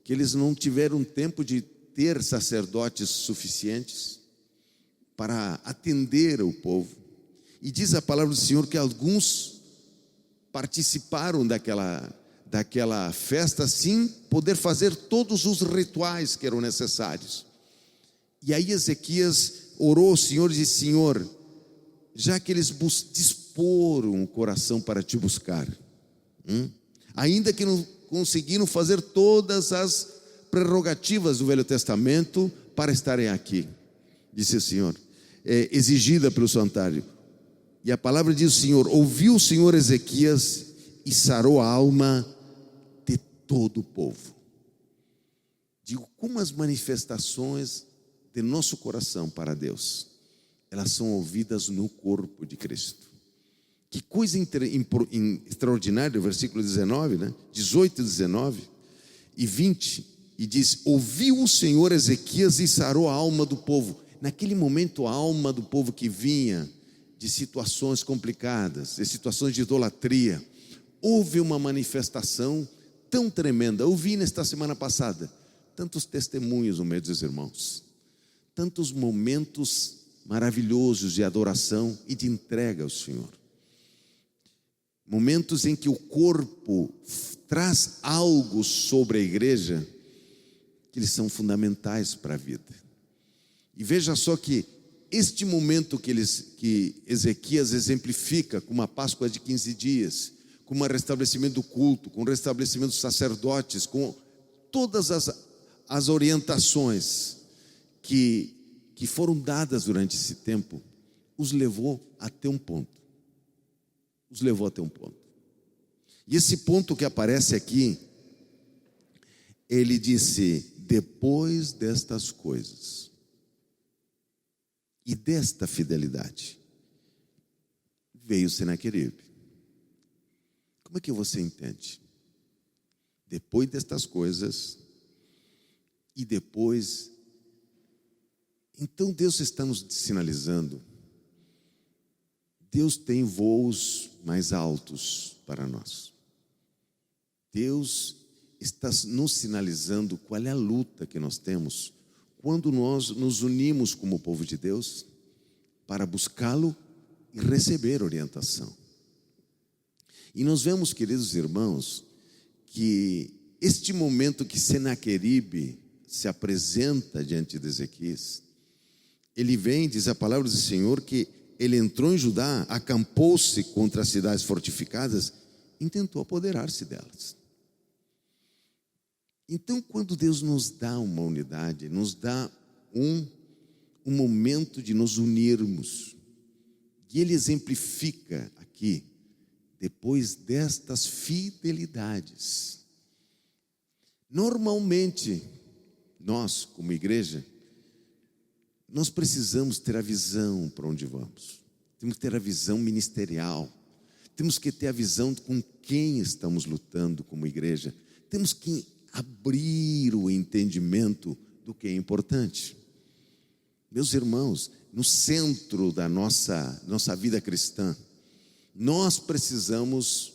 que eles não tiveram tempo de ter sacerdotes suficientes para atender o povo. E diz a palavra do Senhor que alguns participaram daquela festa, assim, poder fazer todos os rituais que eram necessários. E aí Ezequias orou ao Senhor e disse: Senhor, já que eles disporam o coração para te buscar, ainda que não conseguiram fazer todas as prerrogativas do Velho Testamento para estarem aqui, disse o Senhor, exigida pelo santuário. E a palavra diz: o Senhor ouviu o Senhor Ezequias e sarou a alma de todo o povo. Digo, como as manifestações de nosso coração para Deus, elas são ouvidas no corpo de Cristo. Que coisa extraordinária, o versículo 19, né? 18, 19 e 20, e diz: ouviu o Senhor Ezequias e sarou a alma do povo. Naquele momento, a alma do povo que vinha de situações complicadas, de situações de idolatria, houve uma manifestação tão tremenda. Eu vi nesta semana passada tantos testemunhos no meio dos irmãos, tantos momentos maravilhosos de adoração e de entrega ao Senhor, momentos em que o corpo traz algo sobre a igreja que eles são fundamentais para a vida. E veja só que este momento que Ezequias exemplifica com uma Páscoa de 15 dias, com um restabelecimento do culto, com o restabelecimento dos sacerdotes, com todas as orientações que foram dadas durante esse tempo, os levou até um ponto. E esse ponto que aparece aqui, ele disse: depois destas coisas e desta fidelidade, veio Senaqueribe. Como é que você entende? Depois destas coisas e depois. Então Deus está nos sinalizando, Deus tem voos mais altos para nós. Deus está nos sinalizando qual é a luta que nós temos quando nós nos unimos como povo de Deus para buscá-lo e receber orientação. E nós vemos, queridos irmãos, que este momento que Senaqueribe se apresenta diante de Ezequias, ele vem, diz a palavra do Senhor, que ele entrou em Judá, acampou-se contra as cidades fortificadas e tentou apoderar-se delas. Então, quando Deus nos dá uma unidade, nos dá um momento de nos unirmos, e Ele exemplifica aqui, depois destas fidelidades. Normalmente, nós, como igreja, nós precisamos ter a visão para onde vamos. Temos que ter a visão ministerial. Temos que ter a visão com quem estamos lutando como igreja. Temos que abrir o entendimento do que é importante. Meus irmãos, no centro da nossa vida cristã, nós precisamos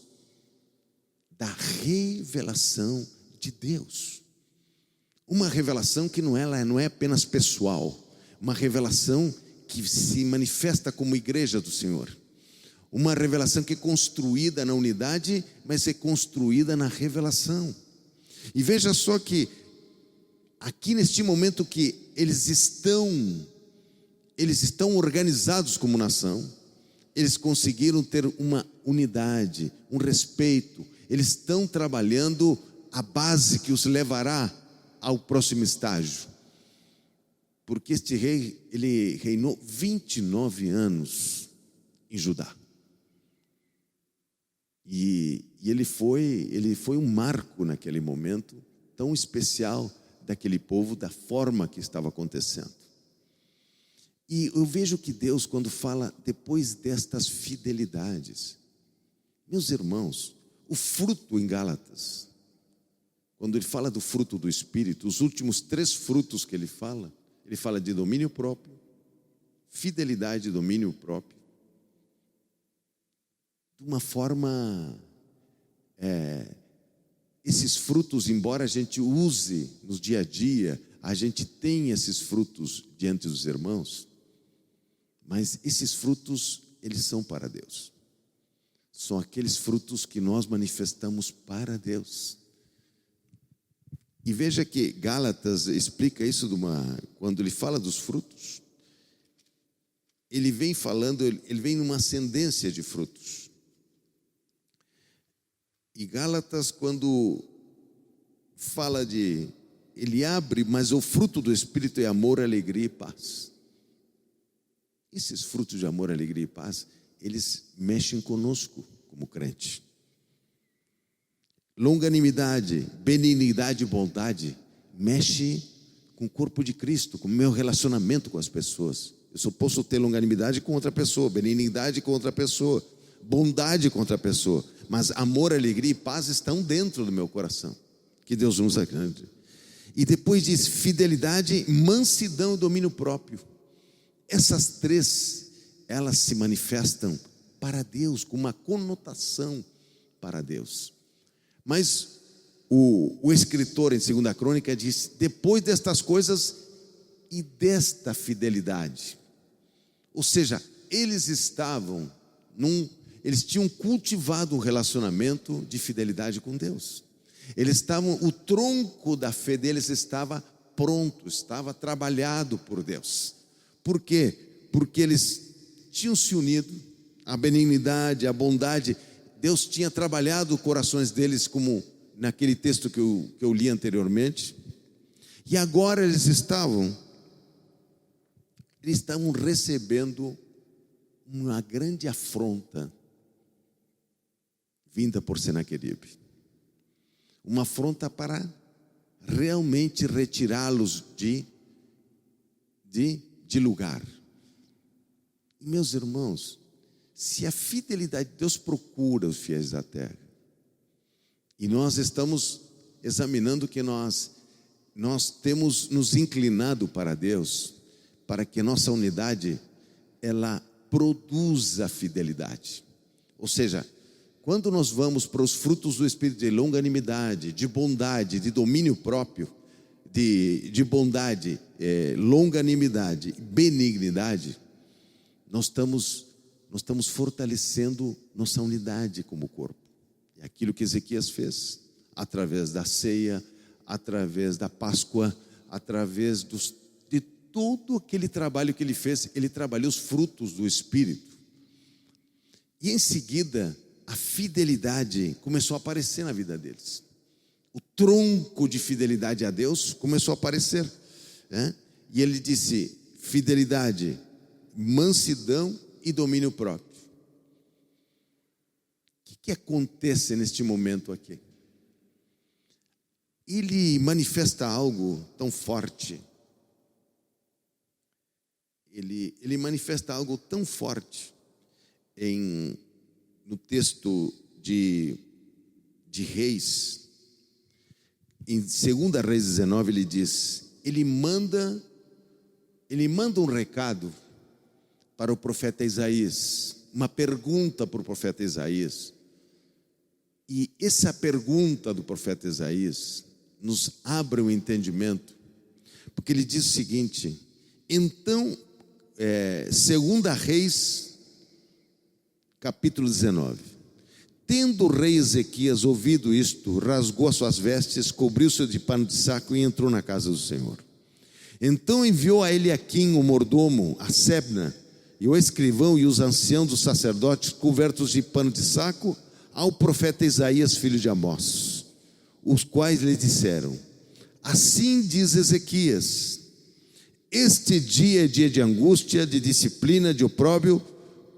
da revelação de Deus. Uma revelação que não é apenas pessoal, uma revelação que se manifesta como igreja do Senhor. Uma revelação que é construída na unidade, mas é construída na revelação. E veja só que aqui neste momento que eles estão organizados como nação, eles conseguiram ter uma unidade, um respeito. Eles estão trabalhando a base que os levará ao próximo estágio. Porque este rei, ele reinou 29 anos em Judá. E ele foi um marco naquele momento tão especial daquele povo, da forma que estava acontecendo. E eu vejo que Deus, quando fala depois destas fidelidades, meus irmãos, o fruto em Gálatas, quando ele fala do fruto do Espírito, os últimos 3 frutos que ele fala de domínio próprio, fidelidade e domínio próprio, de uma forma, esses frutos, embora a gente use no dia a dia, a gente tem esses frutos diante dos irmãos, mas esses frutos eles são para Deus. São aqueles frutos que nós manifestamos para Deus. E veja que Gálatas explica isso quando ele fala dos frutos. Ele vem numa ascendência de frutos. E Gálatas, quando fala ele abre, mas o fruto do Espírito é amor, alegria e paz. Esses frutos de amor, alegria e paz, eles mexem conosco como crente. Longanimidade, benignidade e bondade mexe com o corpo de Cristo, com o meu relacionamento com as pessoas. Eu só posso ter longanimidade com outra pessoa, benignidade com outra pessoa, bondade com outra pessoa, mas amor, alegria e paz estão dentro do meu coração. Que Deus nos ajude. E depois diz fidelidade, mansidão e domínio próprio. Essas três, elas se manifestam para Deus, com uma conotação para Deus. Mas o escritor em 2 Crônica diz: depois destas coisas e desta fidelidade. Ou seja, eles tinham cultivado um relacionamento de fidelidade com Deus. O tronco da fé deles estava pronto, estava trabalhado por Deus. Por quê? Porque eles tinham se unido, a benignidade, a bondade, Deus tinha trabalhado os corações deles, como naquele texto que eu li anteriormente. E agora eles estavam recebendo uma grande afronta vinda por Senaqueribe. Uma afronta para realmente retirá-los de lugar. E, meus irmãos, se a fidelidade de Deus procura os fiéis da terra, e nós estamos examinando que nós temos nos inclinado para Deus, para que a nossa unidade, ela produza fidelidade. Ou seja, quando nós vamos para os frutos do Espírito de longanimidade, de bondade, de domínio próprio, de bondade, longanimidade, benignidade, nós estamos fortalecendo nossa unidade como corpo. É aquilo que Ezequias fez, através da ceia, através da Páscoa, através de todo aquele trabalho que ele fez. Ele trabalhou os frutos do Espírito. E em seguida, a fidelidade começou a aparecer na vida deles. O tronco de fidelidade a Deus começou a aparecer, né? E ele disse: fidelidade, mansidão e domínio próprio. O que acontece neste momento aqui? Ele manifesta algo tão forte. Ele manifesta algo tão forte no texto de Reis. Em 2 Reis 19 ele diz: ele manda um recado para o profeta Isaías, uma pergunta para o profeta Isaías. E essa pergunta do profeta Isaías nos abre um entendimento, porque ele diz o seguinte: então, 2 Reis, capítulo 19. Tendo o rei Ezequias ouvido isto, rasgou as suas vestes, cobriu-se de pano de saco e entrou na casa do Senhor. Então enviou a Eliaquim, o mordomo, a Sebna, e o escrivão e os anciãos dos sacerdotes, cobertos de pano de saco, ao profeta Isaías, filho de Amós, os quais lhe disseram: assim diz Ezequias, este dia é dia de angústia, de disciplina, de opróbrio,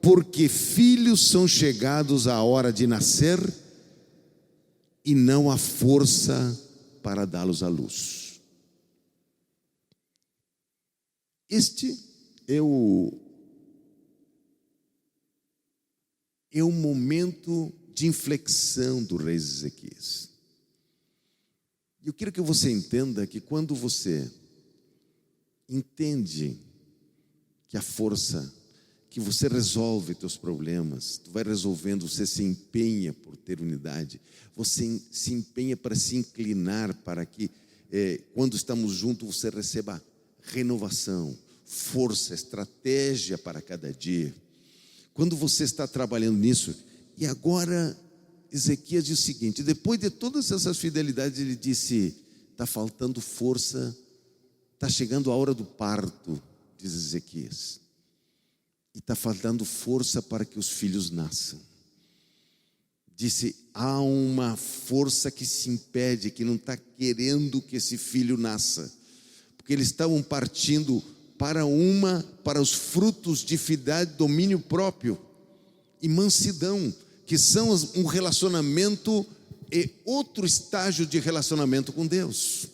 porque filhos são chegados à hora de nascer, e não há força para dá-los à luz. Este é o momento de inflexão do rei Ezequias. Eu quero que você entenda que quando você entende que a força, que você resolve teus problemas, tu vai resolvendo, você se empenha por ter unidade, você se empenha para se inclinar para que quando estamos juntos você receba renovação, força, estratégia para cada dia. quando você está trabalhando nisso. E agora Ezequias diz o seguinte: depois de todas essas fidelidades, ele disse: está faltando força, está chegando a hora do parto, diz Ezequias, e está faltando força para que os filhos nasçam. Disse: há uma força que se impede, que não está querendo que esse filho nasça, porque eles estavam partindo para os frutos de fidelidade, domínio próprio e mansidão, que são um relacionamento e outro estágio de relacionamento com Deus.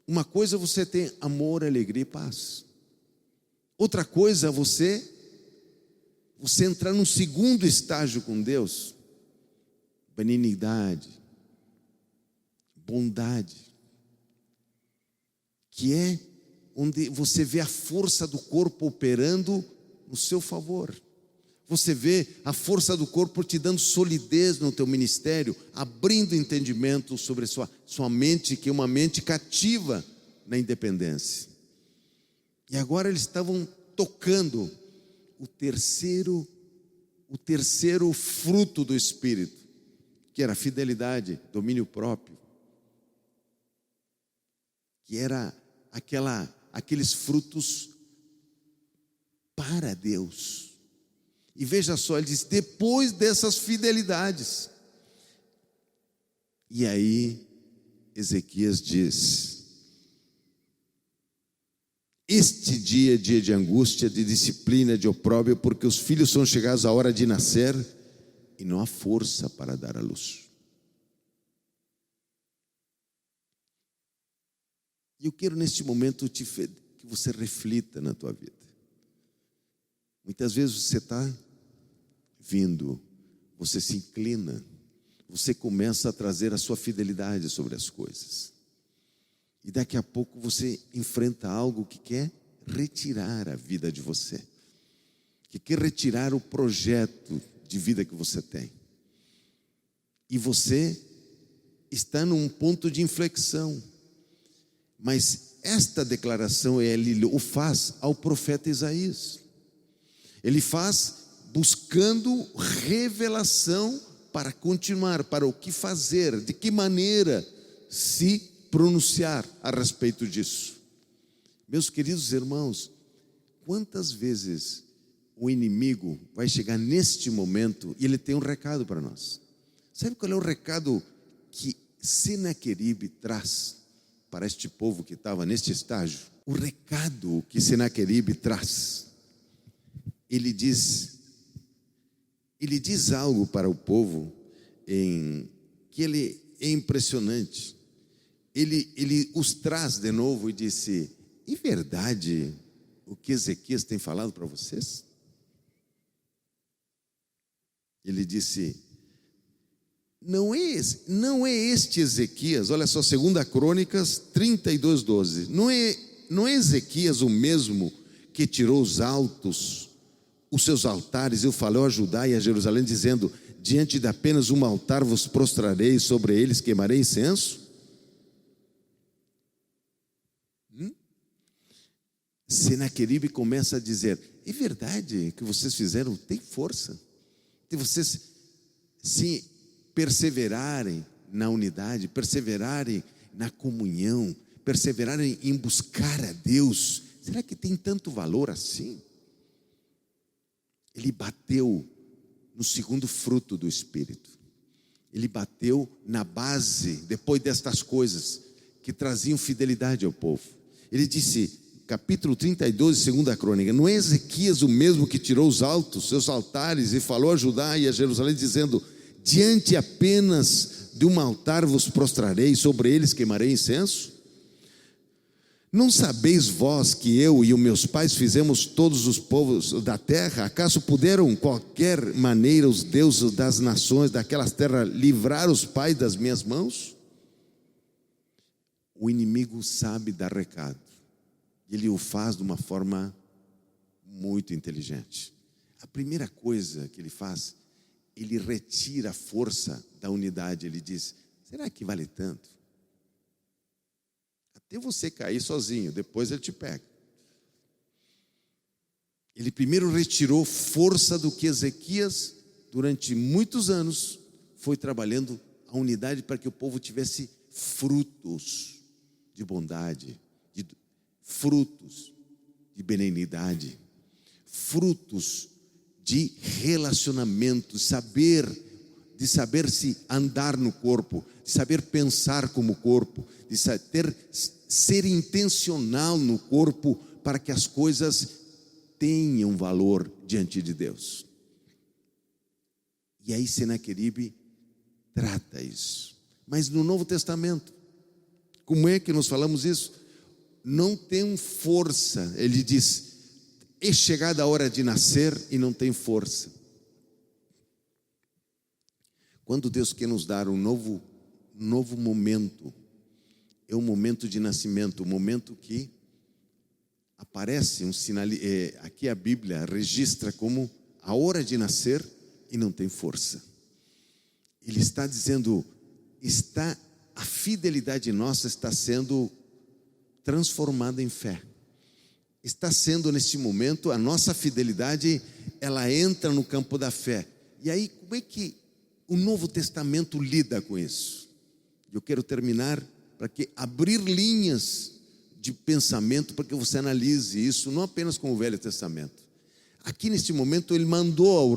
Uma coisa você tem amor, alegria e paz. Outra coisa você entrar num segundo estágio com Deus: benignidade, bondade, que é onde você vê a força do corpo operando no seu favor. Você vê a força do corpo te dando solidez no teu ministério, abrindo entendimento sobre sua mente, que é uma mente cativa na independência. E agora eles estavam tocando o terceiro fruto do Espírito, que era a fidelidade, domínio próprio, que era aqueles frutos para Deus. E veja só, ele diz: depois dessas fidelidades. E aí Ezequias diz: este dia é dia de angústia, de disciplina, de opróbrio, porque os filhos são chegados à hora de nascer e não há força para dar à luz. E eu quero neste momento que você reflita na tua vida. Muitas vezes você está vindo, você se inclina, você começa a trazer a sua fidelidade sobre as coisas. E daqui a pouco você enfrenta algo que quer retirar a vida de você, que quer retirar o projeto de vida que você tem. E você está num ponto de inflexão. Mas esta declaração ele o faz ao profeta Isaías. Ele faz buscando revelação para continuar, para o que fazer, de que maneira se pronunciar a respeito disso. Meus queridos irmãos, quantas vezes o inimigo vai chegar neste momento e ele tem um recado para nós? Sabe qual é o recado que Senaqueribe traz para este povo que estava neste estágio? O recado que Senaqueribe traz, ele diz algo para o povo que ele é impressionante. Ele os traz de novo e disse: é verdade o que Ezequias tem falado para vocês? Ele disse: não é este Ezequias. Olha só, 2 Crônicas 32:12. Não é Ezequias o mesmo que tirou os seus altares, e falou a Judá e a Jerusalém, dizendo: diante de apenas um altar vos prostrarei, e sobre eles queimarei incenso? Senaqueribe começa a dizer: é verdade que vocês fizeram, tem força, de vocês se perseverarem na unidade, perseverarem na comunhão, perseverarem em buscar a Deus. Será que tem tanto valor assim? Ele bateu no segundo fruto do Espírito. Ele bateu na base, depois destas coisas que traziam fidelidade ao povo. Ele disse, capítulo 32, 2 Crônica: não é Ezequias o mesmo que tirou seus altares, e falou a Judá e a Jerusalém, dizendo: diante apenas de um altar vos prostrarei, sobre eles queimarei incenso? Não sabeis vós que eu e os meus pais fizemos todos os povos da terra? Acaso puderam qualquer maneira os deuses das nações daquelas terras livrar os pais das minhas mãos? O inimigo sabe dar recado. Ele o faz de uma forma muito inteligente. A primeira coisa que ele faz, ele retira a força da unidade. Ele diz: será que vale tanto? Até você cair sozinho, depois ele te pega. Ele primeiro retirou força do que Ezequias, durante muitos anos, foi trabalhando a unidade para que o povo tivesse frutos de bondade, frutos de benignidade, frutos de relacionamento, de saber se andar no corpo, de saber pensar como corpo, de ser intencional no corpo para que as coisas tenham valor diante de Deus. E aí Senaqueribe trata isso. Mas no Novo Testamento, como é que nós falamos isso? Não tem força. Ele diz: é chegada a hora de nascer e não tem força. Quando Deus quer nos dar um novo momento, é um momento de nascimento, um momento que aparece um sinal. Aqui a Bíblia registra como a hora de nascer e não tem força. Ele está dizendo, a fidelidade nossa está sendo transformada em fé. Está sendo nesse momento, a nossa fidelidade, ela entra no campo da fé. E aí, como é que o Novo Testamento lida com isso? Eu quero terminar para que abrir linhas de pensamento para que você analise isso, não apenas com o Velho Testamento. Aqui neste momento ele mandou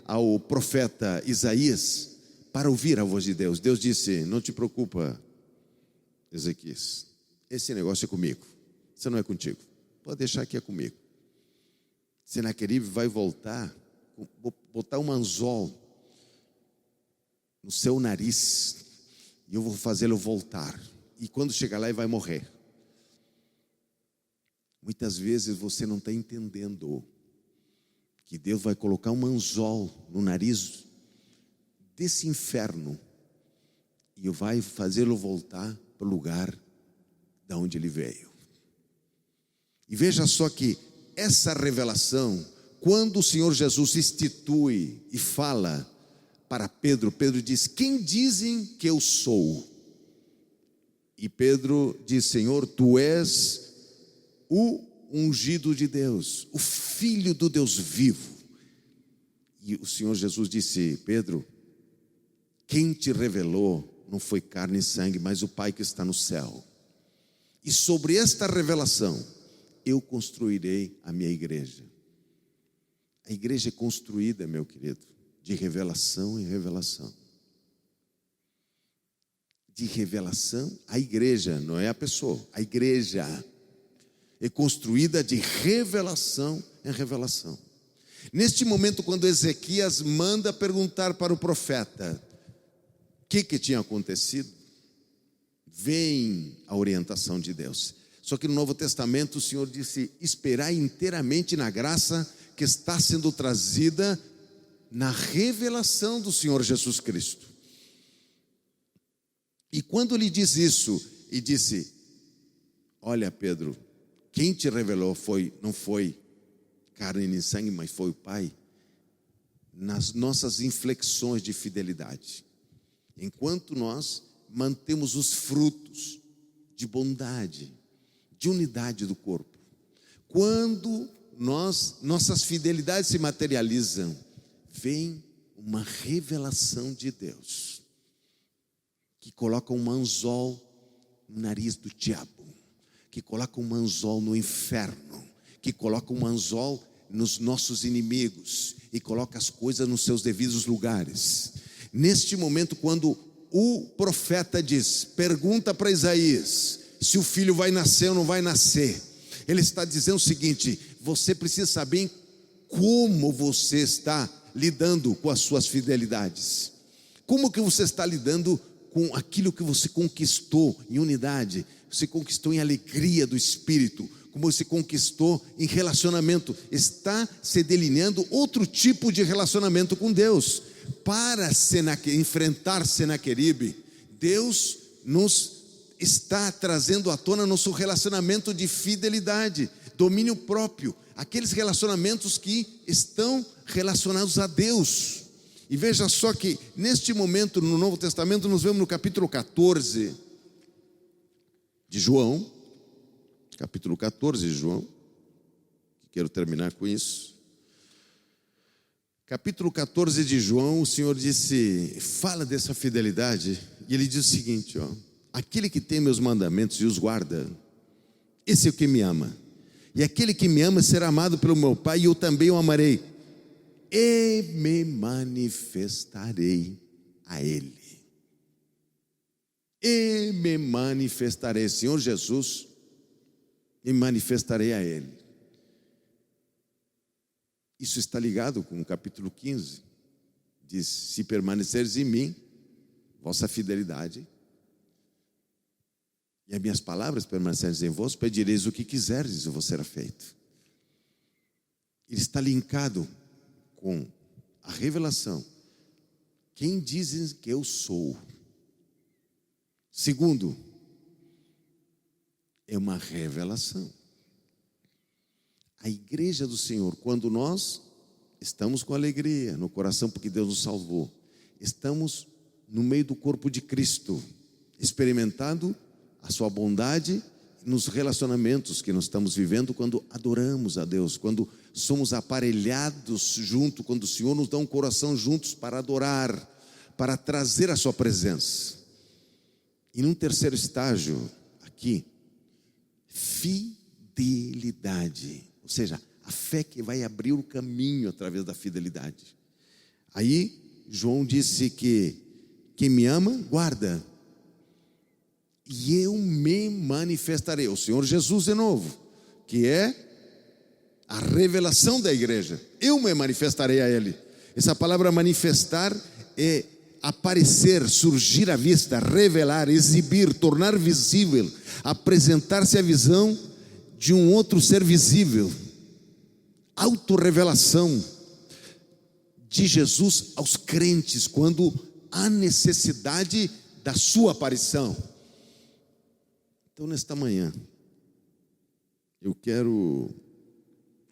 ao profeta Isaías, para ouvir a voz de Deus. Deus disse: não te preocupa, Ezequias, esse negócio é comigo, isso não é contigo, pode deixar que é comigo. Senaqueribe vai voltar, botar um anzol no seu nariz, e eu vou fazê-lo voltar, e quando chegar lá ele vai morrer. Muitas vezes você não está entendendo que Deus vai colocar um anzol no nariz desse inferno e vai fazê-lo voltar para o lugar da onde ele veio. E veja só que essa revelação, quando o Senhor Jesus institui e fala para Pedro, Pedro diz: quem dizem que eu sou? E Pedro diz: Senhor, tu és o ungido de Deus, o Filho do Deus vivo. E o Senhor Jesus disse: Pedro, quem te revelou não foi carne e sangue, mas o Pai que está no céu. E sobre esta revelação eu construirei a minha igreja. A igreja é construída, meu querido, de revelação em revelação. De revelação, a igreja, não é a pessoa, a igreja é construída de revelação em revelação. Neste momento, quando Ezequias manda perguntar para o profeta o que tinha acontecido, vem a orientação de Deus. Só que no Novo Testamento o Senhor disse: esperai inteiramente na graça que está sendo trazida na revelação do Senhor Jesus Cristo. E quando ele diz isso, e disse: olha, Pedro, quem te revelou não foi carne nem sangue, mas foi o Pai. Nas nossas inflexões de fidelidade, enquanto nós mantemos os frutos de bondade, de unidade do corpo, quando nossas fidelidades se materializam, vem uma revelação de Deus, que coloca um anzol no nariz do diabo, que coloca um anzol no inferno, que coloca um anzol nos nossos inimigos e coloca as coisas nos seus devidos lugares. Neste momento, quando o profeta pergunta para Isaías se o filho vai nascer ou não vai nascer, ele está dizendo o seguinte: você precisa saber como você está lidando com as suas fidelidades, como que você está lidando com aquilo que você conquistou em unidade, você conquistou em alegria do Espírito, como você conquistou em relacionamento. Está se delineando outro tipo de relacionamento com Deus. Para enfrentar Senaqueribe, Deus nos está trazendo à tona nosso relacionamento de fidelidade, domínio próprio, aqueles relacionamentos que estão relacionados a Deus. E veja só que neste momento no Novo Testamento nós vemos no capítulo 14 de João, capítulo 14 de João, quero terminar com isso. Capítulo 14 de João, o Senhor fala dessa fidelidade, e Ele diz o seguinte, aquele que tem meus mandamentos e os guarda, esse é o que me ama. E aquele que me ama será amado pelo meu Pai, e eu também o amarei, e me manifestarei a Ele. E me manifestarei, Senhor Jesus, e manifestarei a Ele. Isso está ligado com o capítulo 15. Diz, se permaneceres em mim, vossa fidelidade, e as minhas palavras permanecerem em vós, pedireis o que quiserdes e vos será feito. Ele está linkado com a revelação. Quem dizem que eu sou? Segundo, é uma revelação. A igreja do Senhor, quando nós estamos com alegria no coração porque Deus nos salvou, estamos no meio do corpo de Cristo, experimentando a sua bondade nos relacionamentos que nós estamos vivendo quando adoramos a Deus, quando somos aparelhados junto, quando o Senhor nos dá um coração juntos para adorar, para trazer a sua presença. E num terceiro estágio aqui, fidelidade, ou seja, a fé que vai abrir o caminho através da fidelidade. Aí João disse que quem me ama, guarda, e eu me manifestarei. O Senhor Jesus de novo, que é a revelação da igreja. Eu me manifestarei a Ele. Essa palavra manifestar é aparecer, surgir à vista, revelar, exibir, tornar visível, apresentar-se à visão de um outro ser visível. Autorrevelação de Jesus aos crentes quando há necessidade da sua aparição. Então, nesta manhã, eu quero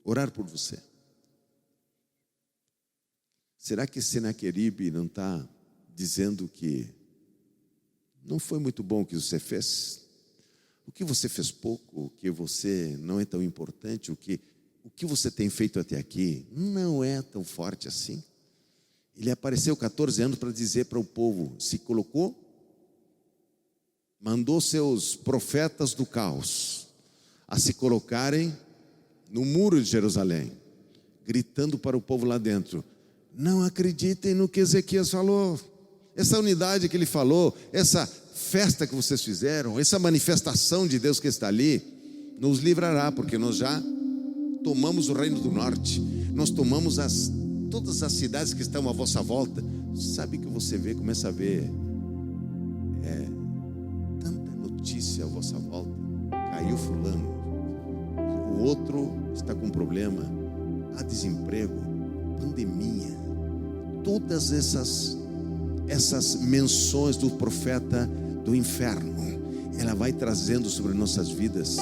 orar por você. Será que Senaqueribe não está dizendo que não foi muito bom o que você fez? O que você fez pouco, o que você não é tão importante, o que você tem feito até aqui não é tão forte assim? Ele apareceu 14 anos para dizer para o povo, se colocou, mandou seus profetas do caos a se colocarem no muro de Jerusalém, gritando para o povo lá dentro, não acreditem no que Ezequias falou, essa unidade que ele falou, essa festa que vocês fizeram, essa manifestação de Deus que está ali, nos livrará, porque nós já tomamos o reino do norte, nós tomamos todas as cidades que estão à vossa volta. Sabe que você começa a ver tanta notícia à vossa volta, caiu fulano, o outro está com problema, há desemprego, pandemia, todas essas menções do profeta do inferno, ela vai trazendo sobre nossas vidas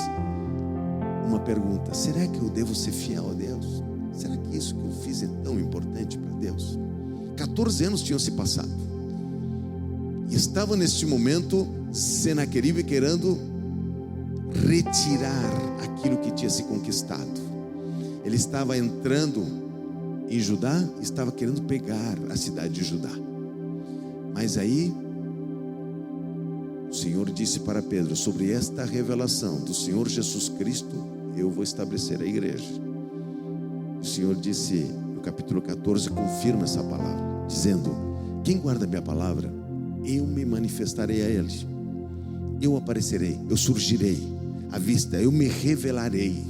uma pergunta: será que eu devo ser fiel a Deus? Será que isso que eu fiz é tão importante para Deus? 14 anos tinham se passado e estava neste momento Senaqueribe querendo retirar aquilo que tinha se conquistado. Ele estava entrando em Judá, estava querendo pegar a cidade de Judá. Mas aí o Senhor disse para Pedro: sobre esta revelação do Senhor Jesus Cristo, eu vou estabelecer a igreja. O Senhor disse no capítulo 14, confirma essa palavra, dizendo: quem guarda minha palavra, eu me manifestarei a ele, eu aparecerei, eu surgirei à vista, eu me revelarei,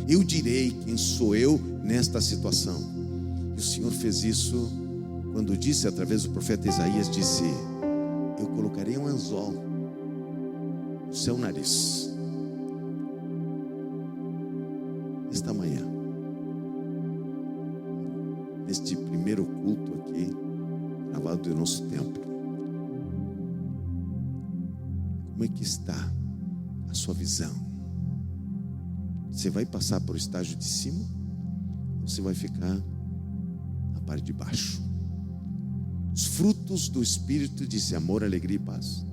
eu direi quem sou eu nesta situação. E o Senhor fez isso quando disse através do profeta Isaías, disse: eu colocarei um anzol no seu nariz. Esta manhã, neste primeiro culto aqui, gravado do nosso templo, como é que está a sua visão? Você vai passar para o estágio de cima ou você vai ficar na parte de baixo? Os frutos do Espírito disse amor, alegria e paz,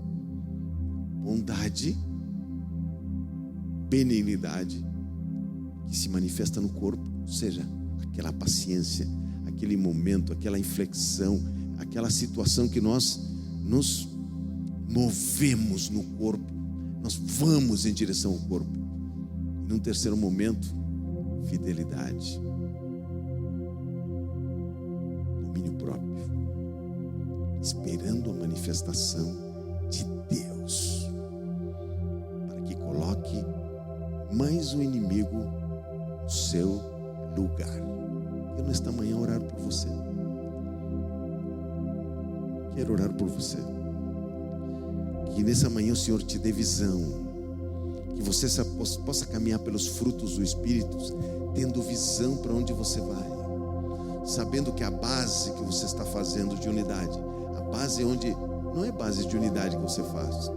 bondade, benignidade, que se manifesta no corpo, ou seja, aquela paciência, aquele momento, aquela inflexão, aquela situação que nós nos movemos no corpo, nós vamos em direção ao corpo. E num terceiro momento, fidelidade, domínio próprio, esperando a manifestação de Deus, para que coloque mais um inimigo no seu lugar. Eu nesta manhã orar por você. Quero orar por você. Que nessa manhã o Senhor te dê visão, que você possa caminhar pelos frutos do Espírito, tendo visão para onde você vai, sabendo que a base que você está fazendo de unidade, a base onde não é base de unidade que você faz.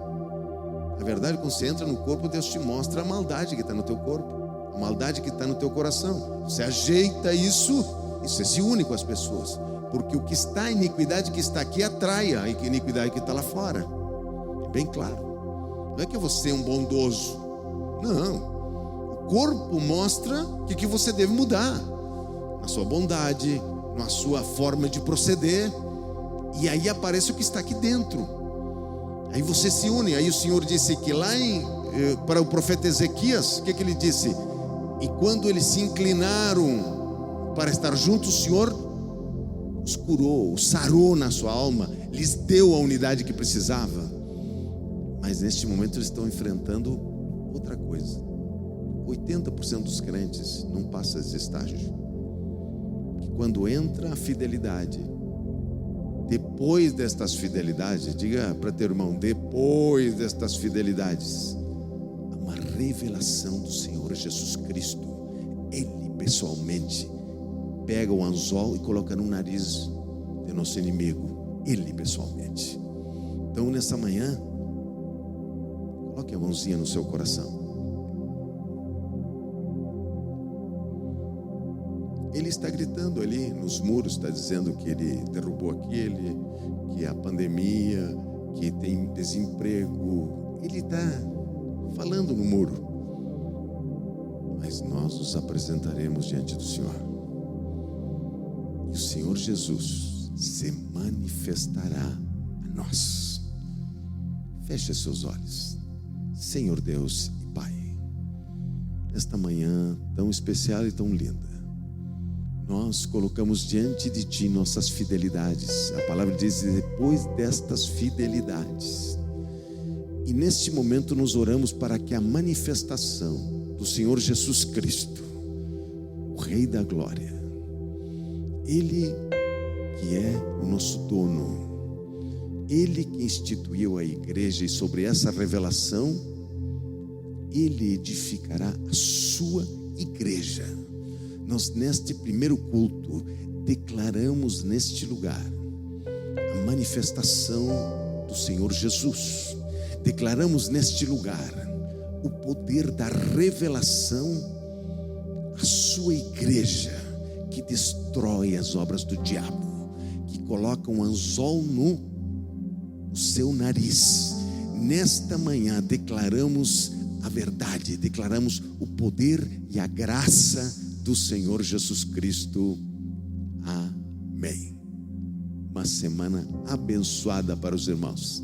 Na verdade, quando você entra no corpo, Deus te mostra a maldade que está no teu corpo, a maldade que está no teu coração. Você ajeita isso e você se une com as pessoas, porque o que está a iniquidade que está aqui atrai a iniquidade que está lá fora. É bem claro. Não é que você é um bondoso, não. O corpo mostra o que você deve mudar na sua bondade, na sua forma de proceder, e aí aparece o que está aqui dentro. Aí você se une. Aí o Senhor disse que lá para o profeta Ezequias, o que ele disse? E quando eles se inclinaram para estar juntos, o Senhor os curou, os sarou na sua alma, lhes deu a unidade que precisava. Mas neste momento eles estão enfrentando outra coisa. 80% dos crentes não passa esse estágio, que quando entra a fidelidade, depois destas fidelidades, diga para teu irmão, depois destas fidelidades, há uma revelação do Senhor Jesus Cristo. Ele pessoalmente pega o anzol e coloca no nariz do nosso inimigo. Ele pessoalmente. Então nessa manhã, coloque a mãozinha no seu coração. Ele está gritando ali nos muros, está dizendo que ele derrubou aquele, que a pandemia, que tem desemprego. Ele está falando no muro. Mas nós nos apresentaremos diante do Senhor. E o Senhor Jesus se manifestará a nós. Feche seus olhos. Senhor Deus e Pai, nesta manhã tão especial e tão linda, nós colocamos diante de Ti nossas fidelidades. A palavra diz, depois destas fidelidades. E neste momento nos oramos para que a manifestação do Senhor Jesus Cristo, o Rei da Glória, Ele que é o nosso dono, Ele que instituiu a igreja, e sobre essa revelação Ele edificará a sua igreja. Nós neste primeiro culto declaramos neste lugar a manifestação do Senhor Jesus. Declaramos neste lugar o poder da revelação à sua igreja, que destrói as obras do diabo, que coloca um anzol no seu nariz. Nesta manhã declaramos a verdade, declaramos o poder e a graça do Senhor Jesus Cristo. Amém. Uma semana abençoada para os irmãos.